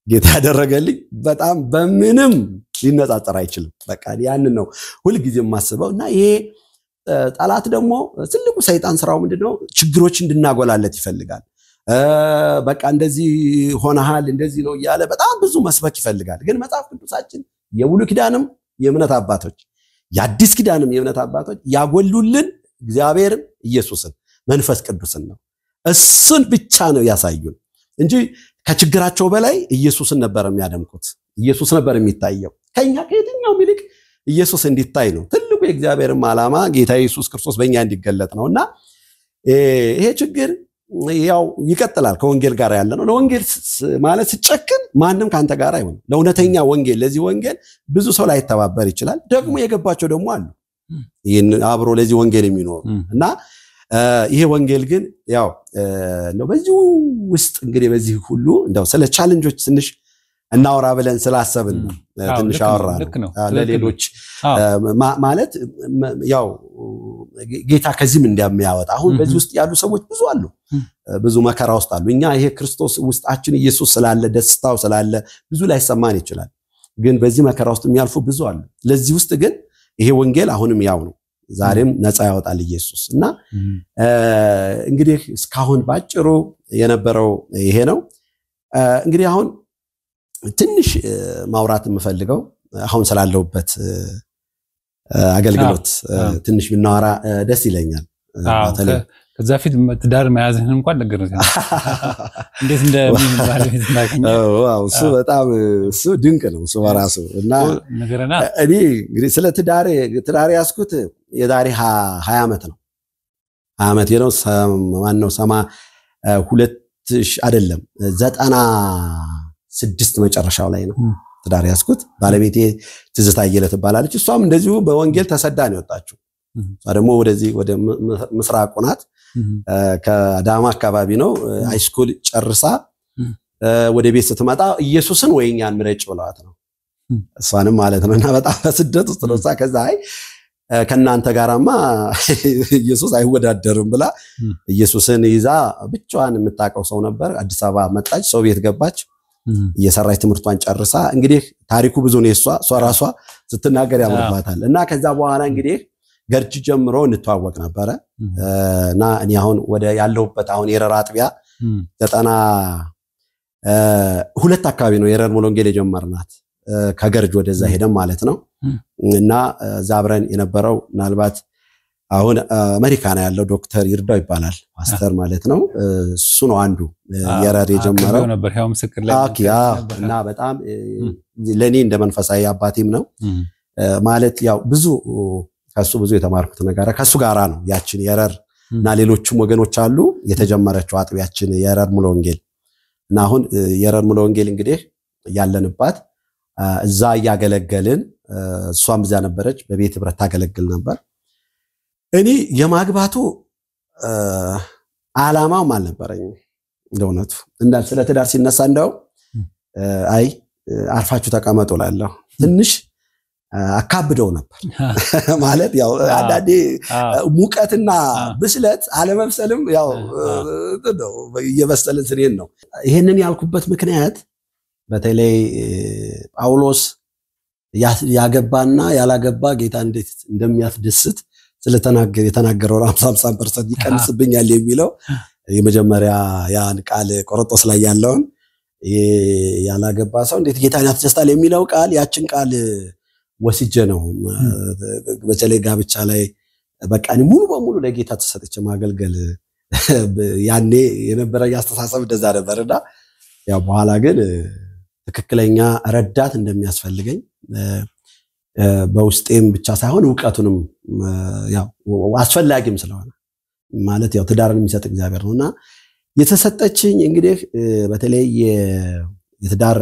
ጌታ ያደረገልኝ በጣም በምንም ሊነጻጸር አይችልም በቃ ያን ነው ሁሉ ጊዜ ማስበውና ይሄ ጣላት ደግሞ ትልቁ ሰይጣን ስራው ምንድነው ችግሮች እንድናጎላለት ይፈልጋል በቃ እንደዚህ ሆነሃል እንደዚህ ነው ያለ በጣም ብዙ መስበክ ይፈልጋል ግን መጽሐፍ ቅዱሳችን የብሉይ ኪዳንም የእምነት አባቶች የአዲስ ኪዳንም የእምነት አባቶች ያጎሉልን እግዚአብሔር ኢየሱስን መንፈስ ቅዱስን ነው እሱን ብቻ ነው ያሳዩን እንጂ ከችግራቸው በላይ ኢየሱስን ነበር የሚያደምቁት ኢየሱስ ነበር የሚታየው ከኛ ከየትኛው ይልቅ ኢየሱስ እንዲታይ ነው ትልቁ የእግዚአብሔርም ዓላማ ጌታ ኢየሱስ ክርስቶስ በእኛ እንዲገለጥ ነውና ይሄ ችግር ያው ይቀጥላል ከወንጌል ጋር ያለ ነው ለወንጌል ማለት ሲጨክን ማንንም ካንተ ጋር አይሆንም ለእውነተኛ ወንጌል ለዚህ ወንጌል ብዙ ሰው ላይ ተባበር ይችላል ደግሞ የገባቸው ደግሞ አሉ ይሄን አብሮ ለዚህ ወንጌል የሚኖር እና ይሄ ወንጌል ግን ያው ነው በዚህ ውስጥ እንግዲህ በዚህ ሁሉ እንደው ስለ ቻሌንጆች ትንሽ እናወራ ብለን ስላሰብን ትንሽ አወራ ለሌሎች ማለት ያው ጌታ ከዚህም እንደሚያወጣ አሁን በዚህ ውስጥ ያሉ ሰዎች ብዙ አሉ ብዙ መከራ ውስጥ አሉ እኛ ይሄ ክርስቶስ ውስጣችን ኢየሱስ ስላለ ደስታው ስላለ ብዙ ላይ ሰማን ይችላል ግን በዚህ መከራ ውስጥ የሚያልፉ ብዙ አሉ ለዚህ ውስጥ ግን ይሄ ወንጌል አሁንም ያው ነው ዛሬም ነፃ ያወጣል ኢየሱስ እና እንግዲህ እስካሁን ባጭሩ የነበረው ይሄ ነው እንግዲህ አሁን ትንሽ ማውራት የምፈልገው አሁን ስላለውበት አገልግሎት ትንሽ ብናወራ ደስ ይለኛል በተለይ ከዛ ፊት ትዳር መያዝህን እንኳን ነገርኩት እንዴት እንደሚባል እንደታገኘ ዋው እሱ በጣም እሱ ድንቅ ነው እሱ በራሱ እና ነገርና እኔ እንግዲህ ስለ ትዳር ያስኩት የዛሬ 20 ዓመት ነው ዓመት ነው ማን ነው 2 አይደለም 96 መጨረሻው ላይ ነው ትዳር ያስኩት ባለቤቴ ትዝታ አየለ ትባላለች እሷም እንደዚሁ በወንጌል ተሰዳ ነው የወጣችው ደግሞ ወደዚህ ወደ ምስራቅ ናት ከአዳማ አካባቢ ነው ሃይስኩል ጨርሳ ወደ ቤት ስትመጣ ኢየሱስን ወይኛን ምረጭ ብለዋት ነው እሷንም ማለት ነውና በጣም በስደት ውስጥ ነው ከዛ አይ ከናንተ ጋራማ ኢየሱስ አይወዳደርም ብላ ኢየሱስን ይዛ ብቻዋን የምታቀው ሰው ነበር አዲስ አበባ መጣች ሰው ቤት ገባች እየሰራች ትምርቷን ጨርሳ እንግዲህ ታሪኩ ብዙ ነው እሷ ራሷ ስትናገር ያምርባታል እና ከዛ በኋላ እንግዲህ ገርጂ ጀምሮ እንተዋወቅ ነበር እና እኔ አሁን ወደ ያለውበት አሁን የረራ አጥቢያ 92 አካባቢ ነው የረር ሙሉ ወንጌል የጀመርናት ከገርጅ ወደዛ ሄደን ማለት ነው እና ዛብረን የነበረው ምናልባት አሁን አሜሪካና ያለው ዶክተር ይርዳው ይባላል ፓስተር ማለት ነው እሱ ነው አንዱ የረር የጀመረው ነበር ያው ምስክር ላይ እና በጣም ለኔ እንደ መንፈሳዊ አባቴም ነው ማለት ያው ብዙ ከሱ ብዙ የተማርኩት ነገር ከሱ ጋራ ነው ያችን የረር እና ሌሎችም ወገኖች አሉ የተጀመረችው አጥቢያችን የረር ሙሉ ወንጌል እና አሁን የረር ሙሉ ወንጌል እንግዲህ ያለንባት እዛ ያገለገልን እሷም እዛ ነበረች በቤት ህብረት ታገለግል ነበር እኔ የማግባቱ አላማው አልነበረኝ እንደውነቱ እንዳል ስለ ትዳር ሲነሳ እንደው አይ አርፋችሁ ተቀመጡ ላለው ትንሽ አካብደው ነበር ማለት ያው አዳዴ ሙቀትና ብስለት አለመብሰልም ያው ነው እየበሰልን ስኔን ነው ይሄንን ያልኩበት ምክንያት በተለይ ጳውሎስ ያገባና ያላገባ ጌታ እንዴት እንደሚያስደስት ስለተናገረ የተናገረው 50% ይቀንስብኛል የሚለው የመጀመሪያ ያን ቃል ቆሮንቶስ ላይ ያለውን ያላገባ ሰው እንዴት ጌታን ያስደስታል የሚለው ቃል ያችን ቃል ወስጄ ነው በተለይ ጋብቻ ላይ በቃ እኔ ሙሉ በሙሉ ለጌታ ተሰጥቼ ማገልገል ያኔ የነበረ ያስተሳሰብ እንደዛ ነበርና ያው በኋላ ግን ትክክለኛ ረዳት እንደሚያስፈልገኝ በውስጤም ብቻ ሳይሆን ዕውቀቱንም ያው አስፈላጊም ስለሆነ ማለት ያው ትዳርን የሚሰጥ እግዚአብሔር ነውና የተሰጠችኝ እንግዲህ በተለይ የትዳር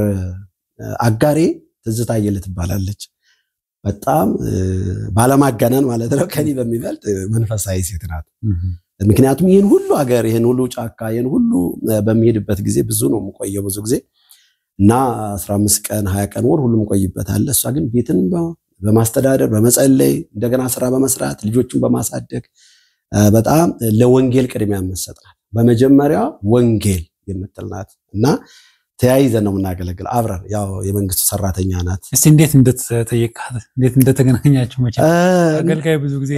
አጋሬ ትዝታ ይልት ባላለች በጣም ባለማጋነን ማለት ነው ከኒ በሚበልጥ መንፈሳዊ ሴት ናት ምክንያቱም ይሄን ሁሉ ሀገር ይሄን ሁሉ ጫካ ይሄን ሁሉ በሚሄድበት ጊዜ ብዙ ነው የምቆየው ብዙ ጊዜ እና 15 ቀን 20 ቀን ወር ሁሉም ቆይበታል እሷ ግን ቤትን በማስተዳደር በመጸለይ እንደገና ስራ በመስራት ልጆችን በማሳደግ በጣም ለወንጌል ቅድሚያ መስጠት በመጀመሪያ ወንጌል የምትልናት እና ተያይዘን ነው የምናገለግል አብረን ያው የመንግስት ሰራተኛ ናት እስቲ እንዴት እንደተጠየቃት እንዴት እንደተገናኛችሁ መቼ አገልጋይ ብዙ ጊዜ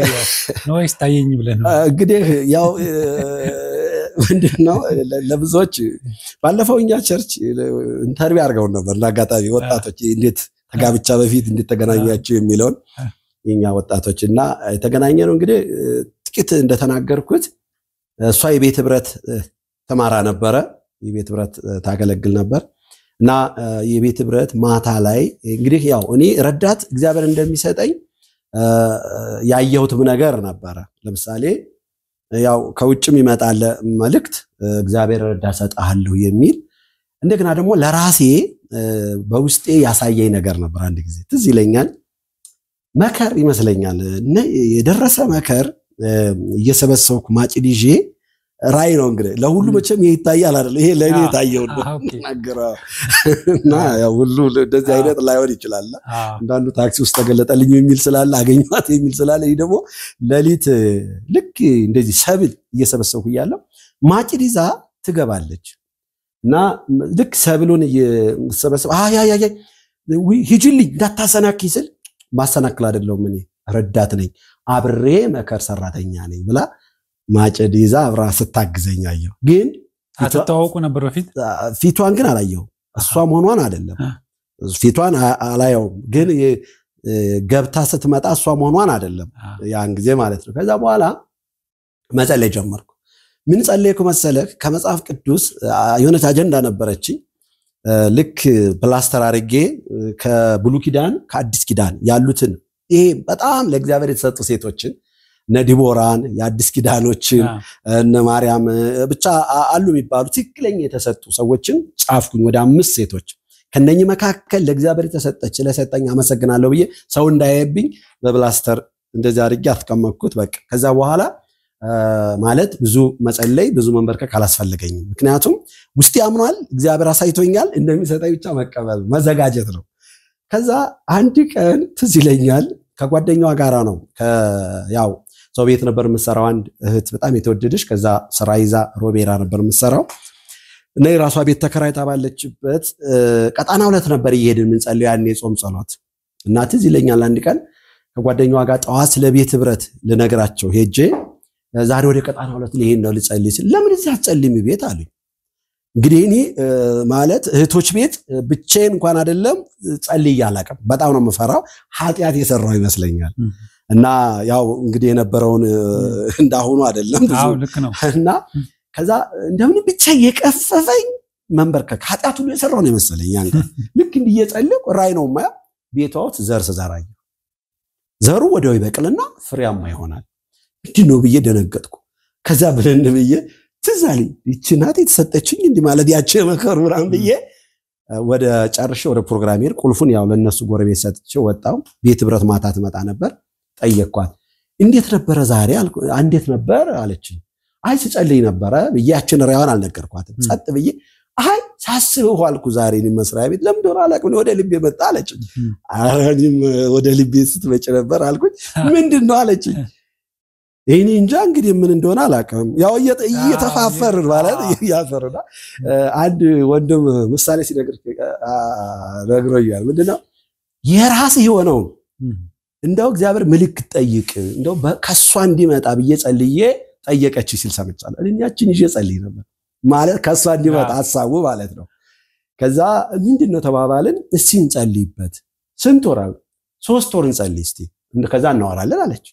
ነው ይስታየኝ ብለን ነው እንግዲህ ያው ምንድነው ለብዙዎች ባለፈው እኛ ቸርች ኢንተርቪው አድርገው ነበር ለአጋጣሚ ወጣቶች እንዴት ተጋብቻ በፊት እንዴት ተገናኛችሁ የሚለውን የኛ ወጣቶችና የተገናኘ ነው እንግዲህ ጥቂት እንደተናገርኩት እሷ የቤት ህብረት ተማራ ነበረ የቤት ህብረት ታገለግል ነበር እና የቤት ህብረት ማታ ላይ እንግዲህ ያው እኔ ረዳት እግዚአብሔር እንደሚሰጠኝ ያየሁት ነገር ነበር ለምሳሌ ያው ከውጭም ይመጣል መልእክት እግዚአብሔር ረዳት ሰጣለሁ የሚል እንደገና ደግሞ ለራሴ በውስጤ ያሳየኝ ነገር ነበር አንድ ጊዜ ትዝ ይለኛል መከር ይመስለኛል የደረሰ መከር እየሰበሰብኩ ማጭድ ይዤ ራይ ነው እንግዲህ ለሁሉ መቼም ይታያል አይደል ይሄ ለኔ ታየው ነገራው እና ያው ሁሉ እንደዚህ አይነት ላይሆን ይችላል አንዳንዱ ታክሲ ውስጥ ተገለጠልኝ የሚል ስላለ አገኘኋት የሚል ስላለ ይሄ ደግሞ ለሊት ልክ እንደዚህ ሰብል እየሰበሰብኩ ይያለው ማጭድ ይዛ ትገባለች እና ልክ ሰብሉን እየሰበሰብ ያ ሂጂልኝ እንዳታሰናክይ ስል ማሰናክል አይደለም እኔ ረዳት ነኝ አብሬ መከር ሰራተኛ ነኝ ብላ ማጭድ ይዛ አብራ ስታግዘኛየው ግን አትተዋወቁ ነበር በፊት ፊቷን ግን አላየው እሷም ሆኗን አይደለም ፊቷን አላየው ግን ገብታ ስትመጣ እሷም ሆኗን አይደለም ያን ጊዜ ማለት ነው ከዛ በኋላ መጸለይ ጀመርኩ ምን ጸለይኩ መሰለህ ከመጽሐፍ ቅዱስ የሆነች አጀንዳ ነበረች ልክ ፕላስተር አርጌ ከብሉይ ኪዳን ከአዲስ ኪዳን ያሉትን ይሄ በጣም ለእግዚአብሔር የተሰጡ ሴቶችን ነዲቦራን የአዲስ ኪዳኖችን እነ ማርያም ብቻ አሉ የሚባሉ ትክክለኛ የተሰጡ ሰዎችን ጻፍኩኝ ወደ 5 ሴቶች ከነኚህ መካከል ለእግዚአብሔር የተሰጠች ለሰጠኝ አመሰግናለሁ ብዬ ሰው እንዳይብኝ በፕላስተር እንደዛ አርጌ አስቀመጥኩት በቃ ከዛ በኋላ ማለት ብዙ መጸለይ ብዙ መንበርከክ አላስፈልገኝም ምክንያቱም ውስጥ ያምኗል እግዚአብሔር አሳይቶኛል እንደሚሰጠኝ ብቻ መቀበል መዘጋጀት ነው ከዛ አንድ ቀን ትዝ ይለኛል ከጓደኛዋ ጋራ ነው ያው ሰው ቤት ነበር የምትሰራው አንድ እህት በጣም የተወደደች ከዛ ስራ ይዛ ሮቤራ ነበር የምትሰራው እና የራሷ ቤት ተከራይታ ባለችበት ቀጣና ሁለት ነበር እየሄድን የምንጸልየው ያኔ ጾም ጸሎት እና ትዝ ይለኛል አንድ ቀን ከጓደኛዋ ጋር ጠዋት ስለ ቤት ህብረት ልነግራቸው ሄጄ ዛሬ ወደ ቀጣና ሁለት ልሄድ ነው ልጸልይ ሲል ለምን እዚህ አትጸልይም ቤት አሉኝ እንግዲህ እኔ ማለት እህቶች ቤት ብቻዬን እንኳን አይደለም ጸልይ ያላቀም በጣም ነው የምፈራው ኃጢያት የሰራው ይመስለኛል እና ያው እንግዲህ የነበረውን እንዳሁኑ አይደለም እና ከዛ እንደምን ብቻ የቀፈፈኝ መንበርከክ ኃጢያት ሁሉ የሰራው ነው ይመስለኝ ያን ልክ እንዲየጸልቅ ራይ ነው ማያ ቤቷት ዘር ዘራይ ዘሩ ወዲያው ይበቅልና ፍሬያማ ይሆናል እንዲህ ብዬ ደነገጥኩ ከዛ ብለን ብዬ ትዛሊ ይችናት የተሰጠችኝ እንዲ ማለት ያቺ መከሩራን ብዬ ወደ ጨርሼ ወደ ፕሮግራሜር ቁልፉን ያው ለነሱ ጎረቤት ሰጥቼ ወጣው ቤት ህብረት ማታ ትመጣ ነበር ጠየቅኳት እንዴት ነበር ዛሬ እንዴት ነበር አለችኝ አይ ስጸልይ ነበር ብያችን ራያን አልነገርኳትም ጸጥ ብዬ አይ ሳስበው አልኩ ዛሬ ነው መስሪያ ቤት ለምን ዶር አላቅም ወደ ልቤ መጣ አለችኝ አራኒም ወደ ልቤ ስትመጭ ነበር አልኩኝ ምንድነው አለችኝ እኔ እንጃ እንግዲህ ምን እንደሆነ አላቀም ያው እየተፋፈር ማለት ያፈርና አንድ ወንድም ምሳሌ ሲነግር ነግሮኛል ምንድነው የራስ የሆነው እንደው እግዚአብሔር ምልክት ጠይቅ እንደው ከሷ እንዲመጣ በየጸልዬ ጠየቀች ሲል ሰምቻለሁ እኛችን ይዤ ጸልይ ነበር ማለት ከሷ እንዲመጣ ሐሳቡ ማለት ነው ከዛ ምንድነው ተባባልን እስቲ እንጸልይበት ስንት ወር 3 ወር እንጸልይ እስቲ ከዛ እናወራለን አለች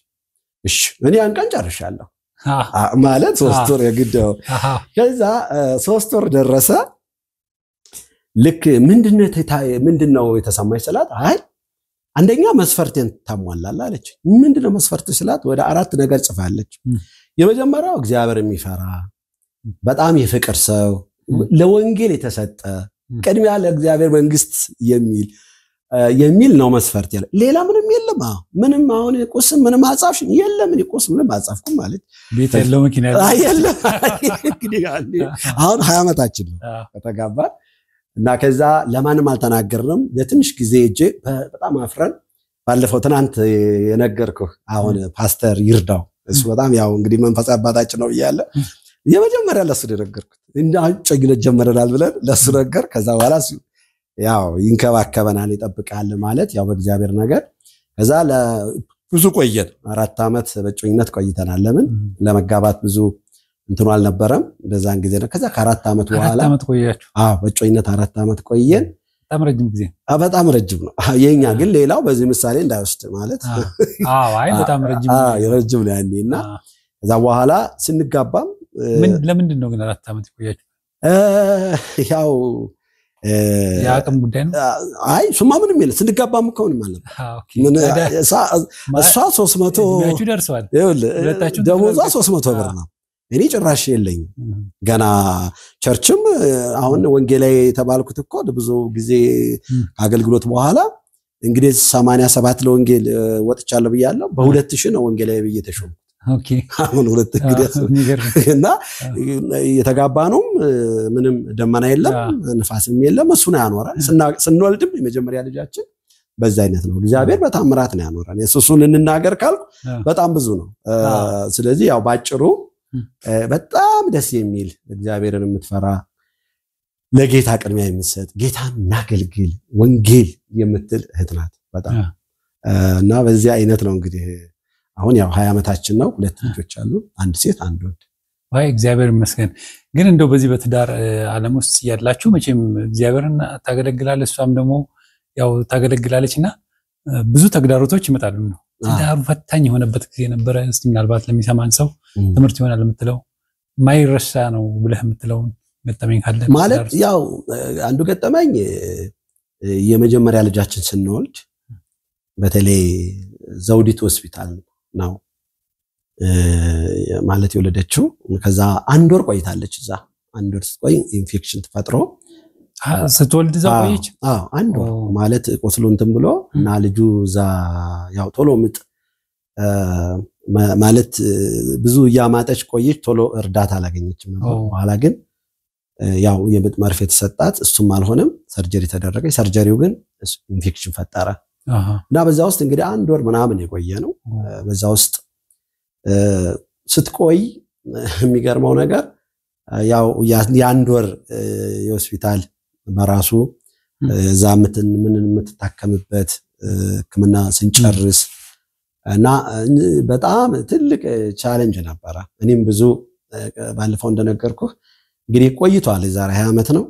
እሺ እኔ አንቀን ጨርሻለሁ ማለት 3 ወር የግደው ከዛ 3 ወር ደረሰ ልክ ምንድነው የተሰማኝ ስላት አይ አንደኛ መስፈርቴን ታሟላላ አለች ምንድነው መስፈርት ስላት ወደ 4 ነገር ጽፋለች የመጀመሪያው እግዚአብሔር የሚፈራ በጣም የፍቅር ሰው ለወንጌል የተሰጠ ቅድሚያ ለእግዚአብሔር መንግስት የሚል ነው መስፈርት ያለ ሌላ ምንም የለም ምንም አሁን ቁስም ምንም አጻፍሽ የለም ቁስም ምንም አጻፍኩም ማለት ቤት ያለው መኪና የለም እንግዲህ አሁን 20 ዓመታችን ነው ከተጋባ እና ከዛ ለማንም አልተናገርንም ለትንሽ ጊዜ እጄ በጣም አፍረን ባለፈው ትናንት የነገርኩህ አሁን ፓስተር ይርዳው እሱ በጣም ያው እንግዲህ መንፈስ አባታችን ነው ይያለ የመጀመሪያ ለሱ ነገርኩት እንዳጨግለ ጀመረናል ብለን ለሱ ነገር ከዛ በኋላ ያው ይንከባከበናል ይጠብቃል ማለት ያው በእግዚአብሔር ነገር ከዛ ለብዙ ቆየን 4 ዓመት በጮኝነት ቆይተናል ለምን ለመጋባት ብዙ እንትኑ አልነበረም በዛን ጊዜ ነው ከዛ ከ4 ዓመት በኋላ 4 ዓመት ቆያችሁ በጮኝነት 4 ዓመት ቆየን በጣም ረጅም ጊዜ በጣም ረጅም ነው የኛ ግን ሌላው በዚህ ምሳሌ እንዳይወስድ ማለት አይ በጣም ረጅም ነው ያኔና ከዛ በኋላ ስንጋባም ለምንድን ነው ግን 4 ዓመት ቆያችሁ ያው ያቀም ጉዳይ ነው አይ ሱማ ምንም የለ ስንጋባም ከሆነ ማለት ምን እሷ 300 ያችሁ ደርሰዋል ደሞዟ 300 ብር ነው እኔ ጭራሽ የለኝም ገና ቸርችም አሁን ወንጌላዊ ተባልኩት እኮ ብዙ ጊዜ አገልግሎት በኋላ እንግዲህ 87 ለወንጌል ወጥቻለሁ ብያለሁ በ2000 ነው ወንጌላዊ በየተሾም ኦኬ አሁን ሁለት እንግዲህ እና የተጋባነው ምንም ደመና የለም ንፋስም የለም እሱ ነው ያኖራል ስንወልድም የመጀመሪያ ልጃችን በዛ አይነት ነው እግዚአብሔር በታምራት ነው ያኖራል ኢየሱስን እንናገር ካልኩ በጣም ብዙ ነው ስለዚህ ያው ባጭሩ በጣም ደስ የሚል እግዚአብሔርን የምትፈራ ለጌታ ቅድሚያ የምትሰጥ ጌታን እናገልግል ወንጌል የምትል እህት ናት በጣም እና በዚህ አይነት ነው እንግዲህ አሁን ያው 20 ዓመታችን ነው 2 ልጆች አሉ አንድ ሴት አንድ ወንድ ወይ እግዚአብሔር ይመስገን ግን እንደው በዚህ በትዳር ዓለም ውስጥ ያላችሁ መቼም እግዚአብሔርን ታገለግላለች እሷም ደግሞ ያው ታገለግላለችና ብዙ ተግዳሮቶች ይመጣሉ ነው ትዳሩ ፈታኝ የሆነበት ጊዜ ነበር እስቲ ምናልባት ለሚሰማን ሰው ትምህርት ይሆናል የምትለው ማይረሳ ነው ብለህ የምትለው ገጠመኝ ካለ ማለት ያው አንዱ ገጠመኝ የመጀመሪያ ልጃችን ስንወልድ በተለይ ዘውዲት ሆስፒታል ነው ማለት የወለደችው ከዛ 1 ወር ቆይታለች እዛ 1 ወር ቆይ ኢንፌክሽን ተፈጥሮ ስትወልድ ዘቆየች 1 ወር ማለት ቆስሎ እንትን ብሎ እና ልጁ እዛ ያው ቶሎ ምጥ ማለት ብዙ ያማጠች ቆየች ቶሎ እርዳታ አላገኘችም ነበር በኋላ ግን ያው የምጥ መርፌ ተሰጣት እሱም አልሆነም ሰርጀሪ ተደረገ ሰርጀሪው ግን ኢንፌክሽን ፈጠረ እና በዛ ውስጥ እንግዲህ 1 ወር ምናምን የቆየ ነው በዛ ውስጥ ስትቆይ የሚገርመው ነገር ያው የ1 ወር የሆስፒታል በራሱ ዛምትን ምን የምትታከምበት ህክምና ስንጨርስ እና በጣም ትልቅ ቻሌንጅ ነበር እኔም ብዙ ባለፈው እንደነገርኩ እንግዲህ ቆይቷል የዛሬ 20 ዓመት ነው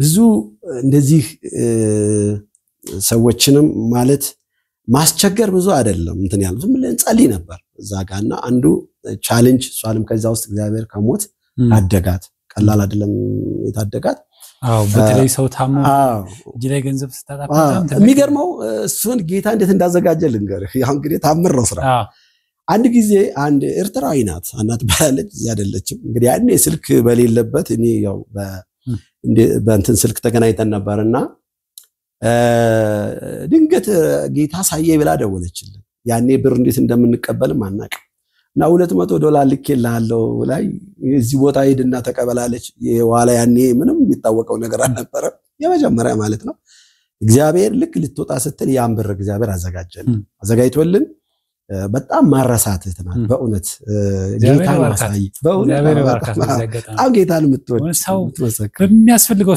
ብዙ እንደዚህ ሰዎችንም ማለት ማስቸገር ብዙ አይደለም እንትን ያለው ዝም ብለን ጸልይ ነበር እዛ ጋርና አንዱ ቻሌንጅ ሷልም ከዛ ውስጥ እግዚአብሔር ከሞት አደጋት ቀላል አይደለም የታደጋት በተለይ ሰው ታሞ እጅ ላይ ገንዘብ ስታጣ የሚገርመው እሱን ጌታ እንዴት እንዳዘጋጀ ልንገርህ ያው እንግዲህ ታምር ነው ስራ አንድ ጊዜ አንድ ኤርትራዊ ናት እናት ባለች ያደለችም እንግዲህ ያኔ ስልክ በሌለበት እኔ ያው በእንትን ስልክ ተገናኝተን ነበርና ድንገት ጌታ ሳየ ብላ ደወለችልኝ ያኔ ብር እንዴት እንደምንቀበልም አናውቅም እና $200 ልኬልሃለሁ ላይ እዚህ ቦታ ሄድና ተቀበላለች የዋላ ያኔ ምንም የሚታወቀው ነገር አልነበረም የመጀመሪያ ማለት ነው እግዚአብሔር ልክ ልትወጣ ስትል ያን ብር እግዚአብሔር አዘጋጅቶልን በጣም ማረሳትህ ተናል በእውነት ጌታ ማሳይ በእውነት አው ጌታን የምትወድ ሰው በሚያስፈልገው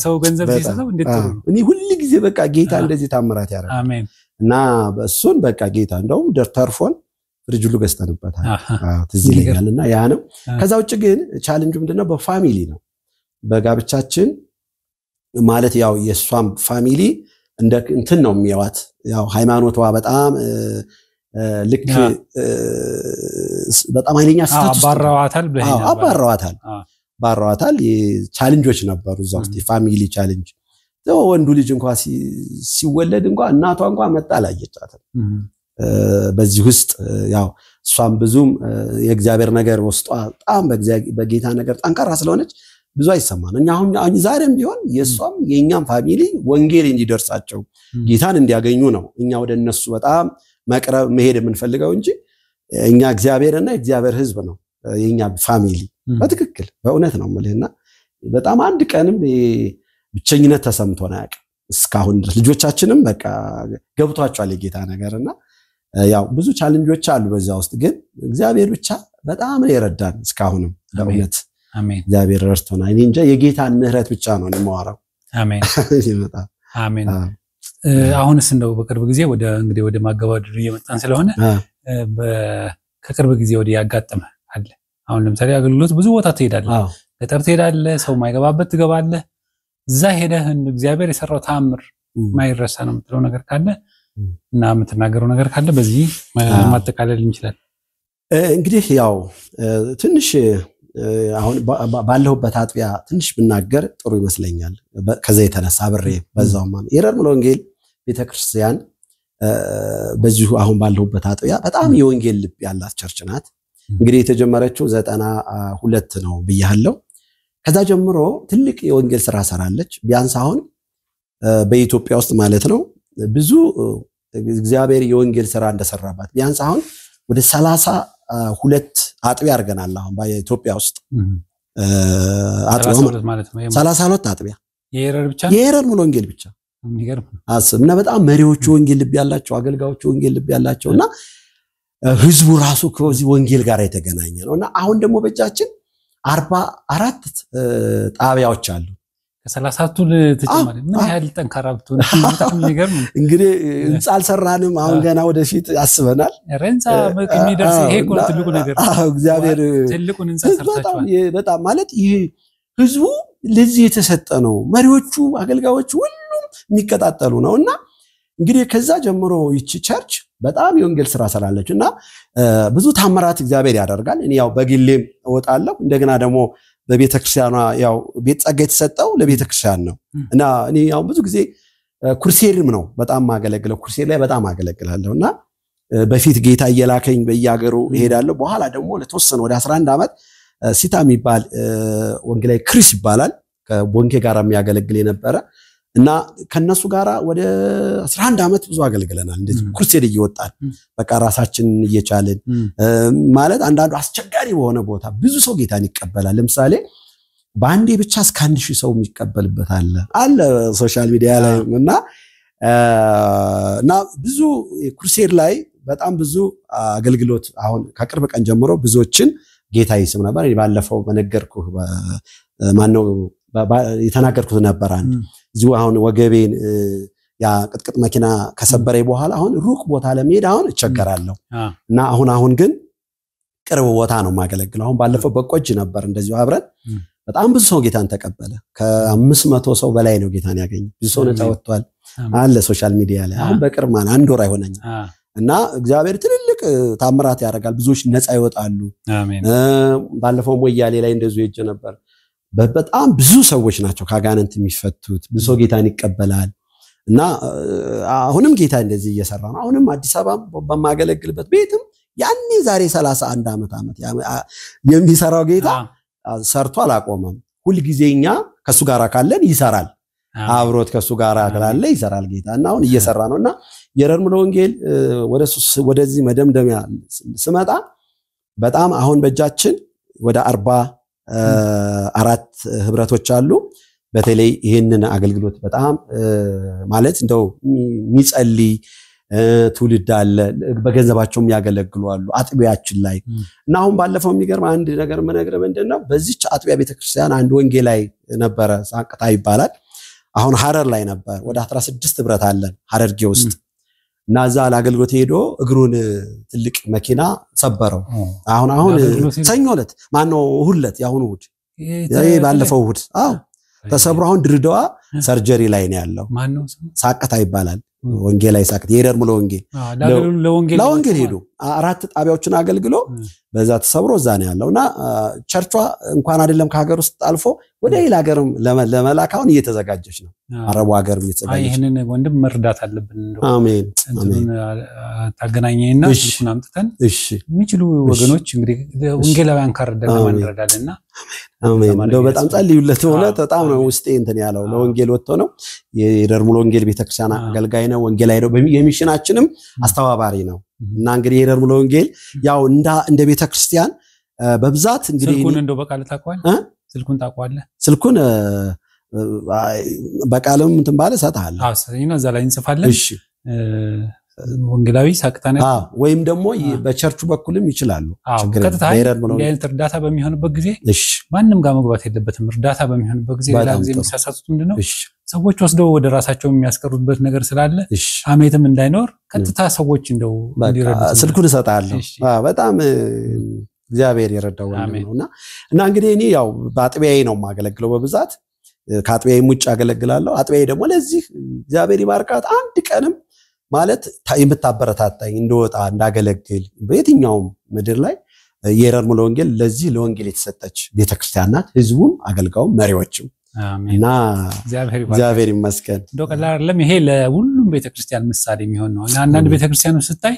ሰው ገንዘብ ሲሰጠው እንዴት ነው እኔ ሁሉ ጊዜ በቃ ጌታ እንደዚህ ታምራት ያደርጋል አሜን እና በእሱን በቃ ጌታ እንደውም ተርፎን ፍሪጅ ሁሉ ገዝተንበታል ትዝ ይለኛልና ያ ነው ከዛ ውጭ ግን ቻሌንጁ ምንድነው በፋሚሊ ነው በጋብቻችን ማለት ያው የሷም ፋሚሊ እንደ እንትን ነው የሚያዋት ያው ሃይማኖቷ በጣም ልክ በጣም ኃይለኛ ስታቱስ አባራዋታል ቻሌንጆች ነበሩ እዛው እስቲ ፋሚሊ ቻሌንጅ ወንዱ ልጅ እንኳን ሲወለድ እንኳን እናቷ እንኳን መጣላየቻት በዚህ ውስጥ ያው እሷም ብዙም የእግዚአብሔር ነገር ወስጧ በጣም በጌታ ነገር ጠንካራ ስለሆነች ብዙ አይሰማን እኛ አሁን ዛሬም ቢሆን የሷም የኛም ፋሚሊ ወንጌል እንዲደርሳቸው ጌታን እንዲያገኙ ነው እኛ ወደ እነሱ በጣም መቅረብ መሄድ የምንፈልገው እንጂ እኛ እግዚአብሔርና እግዚአብሔር ሕዝብ ነው የኛ ፋሚሊ በትክክል በእውነት ነው ማለት በጣም አንድ ቀንም ብቸኝነት ተሰምቶና ያቀ እስካሁን ልጆቻችንም በቃ ገብቷቸዋል የጌታ ነገርና ያው ብዙ ቻሌንጆች አሉ በዛ ውስጥ ግን እግዚአብሔር ብቻ በጣም ይረዳን እስካሁንም በእውነት አሜን እግዚአብሔር ረድቶና እኔ እንጃ የጌታን ምህረት ብቻ ነው የማወራው አሜን አሜን አሁንስ እንደው በቅርብ ጊዜ ወደ ማገባደዱ እየመጣን ስለሆነ ከቅርብ ጊዜ ወደ ያጋጠመ አለ አሁን ለምሳሌ አገልግሎት ብዙ ቦታ ትሄዳለህ ገጠር ትሄዳለህ ሰው ማይገባበት ትገባለህ እዛ ሄደህ እግዚአብሔር የሰራው ታምር ማይረሳ ነው የምትለው ነገር ካለ እና የምትናገረው ነገር ካለ በዚህ ማጠቃለል እንችላለን እንግዲህ ያው ትንሽ አሁን ባለሁበት አጥቢያ ትንሽ ብናገር ጥሩ ይመስለኛል ከዛ የተነሳ አብሬ በዛውማ የረርሙል ወንጌል ቤተክርስቲያን በዚሁ አሁን ባለሁበት አጥቢያ በጣም የወንጌል ልብ ያላት ቸርች ናት እንግዲህ የተጀመረችው 92 ነው ብያለሁ ከዛ ጀምሮ ትልቅ የወንጌል ስራ ሰራለች ቢያንስ አሁን በኢትዮጵያ ውስጥ ማለት ነው ብዙ እግዚአብሔር የወንጌል ስራ እንደሰራባት ቢያንስ አሁን ወደ 32 አጥቢያ አርገናል አሁን በኢትዮጵያ ውስጥ አጥቢያ ማለት ነው 32 አጥቢያ የረርሙል ወንጌል ብቻ የሚገርም አስብና በጣም መሪዎቹ ወንጌል ልብ ያላቸው አገልጋዮቹ ወንጌል ልብ ያላቸውና ህዝቡ ራሱ ከዚህ ወንጌል ጋር የተገናኘ ነውና አሁን ደግሞ በእጃችን 44 ጣቢያዎች አሉ ከ30ቱ ተጨማሪ ምን ያህል ጠንካራ ብትሆን በጣም የሚገርም እንግዲህ ህንጻ አልሰራንም አሁን ገና ወደፊት አስበናል ረንጻ የሚደርስ ይሄ እኮ ትልቁ ነገር እግዚአብሔር ትልቁን ህንጻ ሰርታችኋል በጣም ማለት ይሄ ህዝቡ ለዚህ የተሰጠ ነው መሪዎቹ አገልጋዮቹ ሁሉም የሚከታተሉ ነውና እንግዲህ ከዛ ጀምሮ ይቺ ቸርች በጣም የወንጌል ስራ ሰራለችና ብዙ ታምራት እግዚአብሔር ያደርጋል እኔ ያው በግሌም እወጣለሁ እንደገና ደግሞ በቤተክርስቲያኗ ያው ቤት ጸጋ የተሰጠው ለቤተክርስቲያን ነው እና እኔ ያው ብዙ ጊዜ ኩርሴርም ነው በጣም ማገለግለው ኩርሴር ላይ በጣም አገለግላለሁና በፊት ጌታ እየላከኝ በየሀገሩ እሄዳለሁ በኋላ ደግሞ ለተወሰነ ወደ 11 አመት ሲታ የሚባል ወንጌላዊ ክሪስ ይባላል ከቦንኬ ጋር የሚያገለግል የነበረ እና ከነሱ ጋራ ወደ 11 አመት ብዙ አገልግለናል እንደዚህ ኩርሴር እየወጣን በቃ ራሳችን እየቻለን ማለት አንዳንዱ አስቸጋሪ በሆነ ቦታ ብዙ ሰው ጌታን ይቀበላል ለምሳሌ ባንዴ ብቻ እስከ 1000 ሰው የሚቀበልበት አለ ሶሻል ሚዲያ ላይ እና ብዙ ክሩሴድ ላይ በጣም ብዙ አገልግሎት አሁን ከቅርብ ቀን ጀምሮ ብዙዎችን ጌታ ይስም ነበር ባለፈው በነገርኩህ ማነው የተናገርኩት ነበር አንድ እዚሁ አሁን ወገቤን ያ ቅጥቅጥ መኪና ከሰበረኝ በኋላ አሁን ሩቅ ቦታ ለመሄድ አሁን እቸገራለሁ እና አሁን ግን ቅርብ ቦታ ነው ማገለግለው አሁን ባለፈው በቆጅ ነበር እንደዚሁ አብረን በጣም ብዙ ሰው ጌታን ተቀበለ ከ500 ሰው በላይ ነው ጌታን ያገኘው ብዙ ሰው ነፃ ወጥቷል አለ ሶሻል ሚዲያ ላይ አሁን በቅርብ ማለት አንድ ወር አይሆነኝ እና እግዚአብሔር ትልልቅ ታምራት ያደርጋል ብዙዎች ነፃ ይወጣሉ አሜን ባለፈው ሞያሌ ላይ እንደዚሁ ሄጄ ነበር በጣም ብዙ ሰዎች ናቸው ካጋንንት የሚፈቱት ብዙ ሰው ጌታን ይቀበላል እና አሁንም ጌታ እንደዚህ እየሰራ ነው አሁንም አዲስ አበባ በማገለግልበት ቤትም ያኔ ዛሬ 31 ዓመት የሚሰራው ጌታ ሰርቶ አላቆመም ሁሉ ጊዜኛ ከሱ ጋር ካለን ይሰራል አብሮት ከሱ ጋር ካለ ይሰራል ጌታ እና አሁን እየሰራ ነውና የረር ሙሉ ወንጌል ወደዚህ መደምደሚያ ስመጣ በጣም አሁን በእጃችን ወደ 44 ህብረቶች አሉ በተለይ ይሄንን አገልግሎት በጣም ማለት እንደው የሚጸልይ ትውልድ አለ በገንዘባቸው የሚያገለግሉ አሉ አጥቢያችን ላይ እና አሁን ባለፈው የሚገርም አንድ ነገር መነግረ ምንድነው በዚህች አጥቢያ ቤተክርስቲያን አንድ ወንጌላዊ ነበረ ሳንቀታ ይባላል አሁን ሐረር ላይ ነበር ወደ 16 ህብረት አለን ሐረርጌ ውስጥ እና እዛ ለአገልግሎት ሄዶ እግሩን ትልቅ መኪና ሰበረው አሁን ሰኞ ዕለት ማነው ሁለት ያሁን እሑድ ባለፈው እሑድ ተሰብሮ አሁን ድርዳዋ ሰርጀሪ ላይ ነው ያለው ማነው ሳቀታ ይባላል ወንጌላዊ ሳቀት የረር ሙሉ ወንጌል ለወንጌል ሄዶ 4 ጣቢያዎችን አገልግሎ በዛ ተሰብሮ እዛ ነው ያለውና ቸርቿ እንኳን አይደለም ከሀገር ውስጥ አልፎ ወደ ሌላ ሀገርም ለመላካውን እየተዘጋጀች ነው አረቡ ሀገር እየተዘጋጀች ይሄንን ወንድም መርዳት አለብን እንደው አሜን ታገናኘኝና ልኩን አምጥተን እሺ የሚችሉ ወገኖች እንግዲህ ወንጌላውያን ካርደና ማንረዳልና አሜን እንደው በጣም ጸልዩለት ሆነ በጣም ነው ውስጤ እንትን ያለው ለወንጌል ወጥቶ ነው የረር ሙሉ ወንጌል ቤተክርስቲያን አገልጋይ ነው ወንጌላዊ ነው የሚሽናችንም አስተባባሪ ነው እና እንግዲህ የረር ሙሉ ወንጌል ያው እንደ ቤተክርስቲያን በብዛት እንግዲህ ስልኩን እንደው በቃል ታቋል ስልኩን ታቋለ ስልኩን በቃልም እንትን ባለ ሰጣለ እና እዛ ላይ እንጽፋለን እሺ ወንጌላዊ ሳቅታነ ወይም ደግሞ በቸርቹ በኩልም ይችላሉ ችግር የለም የአይነት እርዳታ በሚሆንበት ጊዜ ማንንም ጋር መግባት የለበትም እርዳታ በሚሆንበት ጊዜ ሌላ ጊዜ የሚሳሳቱት ምንድነው ሰዎች ወስደው ወደ ራሳቸው የሚያስቀሩበት ነገር ስላለ አሜትም እንዳይኖር ቀጥታ ሰዎች እንደው እንዲረዱ ስልኩን ሰጣለሁ በጣም እግዚአብሔር ይረዳው ነውና እና እንግዲህ እኔ ያው በአጥቢያዬ ነው ማገለግለው በብዛት ከአጥቢያዬ ሙጭ አገለግላለሁ አጥቢያዬ ደግሞ ለዚህ እግዚአብሔር ይባርካት አንድ ቀንም ማለት የምታበረታታኝ እንደወጣ እንዳገለግል በየትኛው ምድር ላይ የረር ሙሉ ወንጌል ለዚህ ለወንጌል የተሰጠች ቤተክርስቲያን ናት ህዝቡም አገልጋውም መሪዎችም አሜን እና እግዚአብሔር ይመስገን ዶክተር አይደለም ይሄ ለሁሉም ቤተክርስቲያን ምሳሌ የሚሆን ነው እና አንዳንድ ቤተክርስቲያኖች ስታይ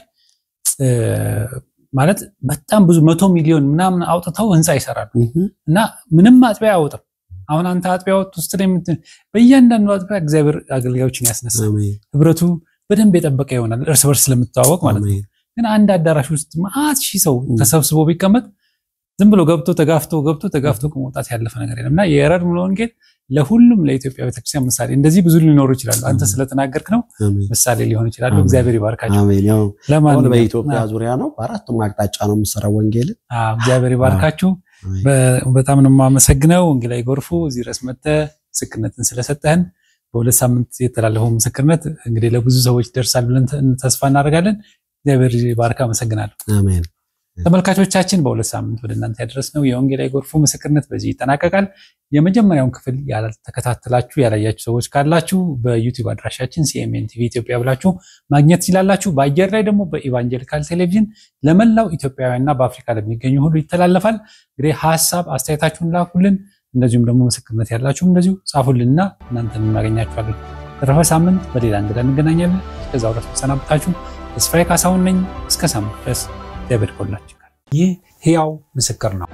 ማለት በጣም ብዙ 100 ሚሊዮን ምናምን አውጥተው ህንጻ ይሰራሉ እና ምንም አጥቢያ ያወጣው አሁን አንተ አጥቢያ ውስጥ በእያንዳንዱ አጥቢያ እግዚአብሔር አገልጋዮችን ያስነሳል ህብረቱ በደንብ የጠበቀ ይሆናል እርስ በርስ ስለምትታወቅ ማለት ነው ግን አንድ አዳራሽ ውስጥ ማአት ሺህ ሰው ተሰብስቦ ቢቀመጥ ዝም ብሎ ገብቶ ተጋፍቶ ከመውጣት ያለፈ ነገር የለምና የረር ሙሉ ወንጌል ለሁሉም ለኢትዮጵያ ቤተክርስቲያን ምሳሌ እንደዚህ ብዙ ሊኖሩ ይችላል አንተ ስለተናገርከ ነው ምሳሌ ሊሆን ይችላል እግዚአብሔር ይባርካችሁ አሜን ያው ለማን በኢትዮጵያ ዙሪያ ነው በአራቱም አቅጣጫ ነው የምሰራው ወንጌል እግዚአብሔር ይባርካችሁ በጣም ነው ማመሰግነው ወንጌላዊ ጎርፉ እዚህ ድረስ መጥተህ ምስክርነትን ስለሰጠህን በሁለት ሳምንት የተላለፈው ምስክርነት እንግዲህ ለብዙ ሰዎች ደርሳል ብለን ተስፋ እናደርጋለን እግዚአብሔር ይባርካ አመሰግናለሁ አሜን ተመልካቾቻችን በሁለት ሳምንት ወደ እናንተ ያደረስነው የወንጌላዊ ጎርፉ ምስክርነት በዚህ ይጠናቀቃል የመጀመሪያውን ክፍል ያላልተከታተላችሁ ያላያችሁ ሰዎች ካላችሁ በዩቲዩብ አድራሻችን CMN TV ኢትዮጵያ ብላችሁ ማግኘት ይችላልላችሁ በአየር ላይ ደግሞ በኢቫንጀሊካል ቴሌቪዥን ለመላው ኢትዮጵያውያንና በአፍሪካ ለሚገኙ ሁሉ ይተላለፋል እንግዲህ ሐሳብ አስተያየታችሁን ላኩልን እንደዚሁም ደግሞ ምስክርነት ያላችሁ እንደዚሁ ጻፉልንና እናንተን እናገኛችኋለን ተረፈ ሳምንት በሌላ እንግዳ እንገናኛለን እስከዛው ድረስ ተሰናብታችሁ ተስፋዬ ካሳሁን ነኝ እስከ ሳምንት ድረስ ደብር ኮላችሁ ይህ ሕያው ምስክር ነው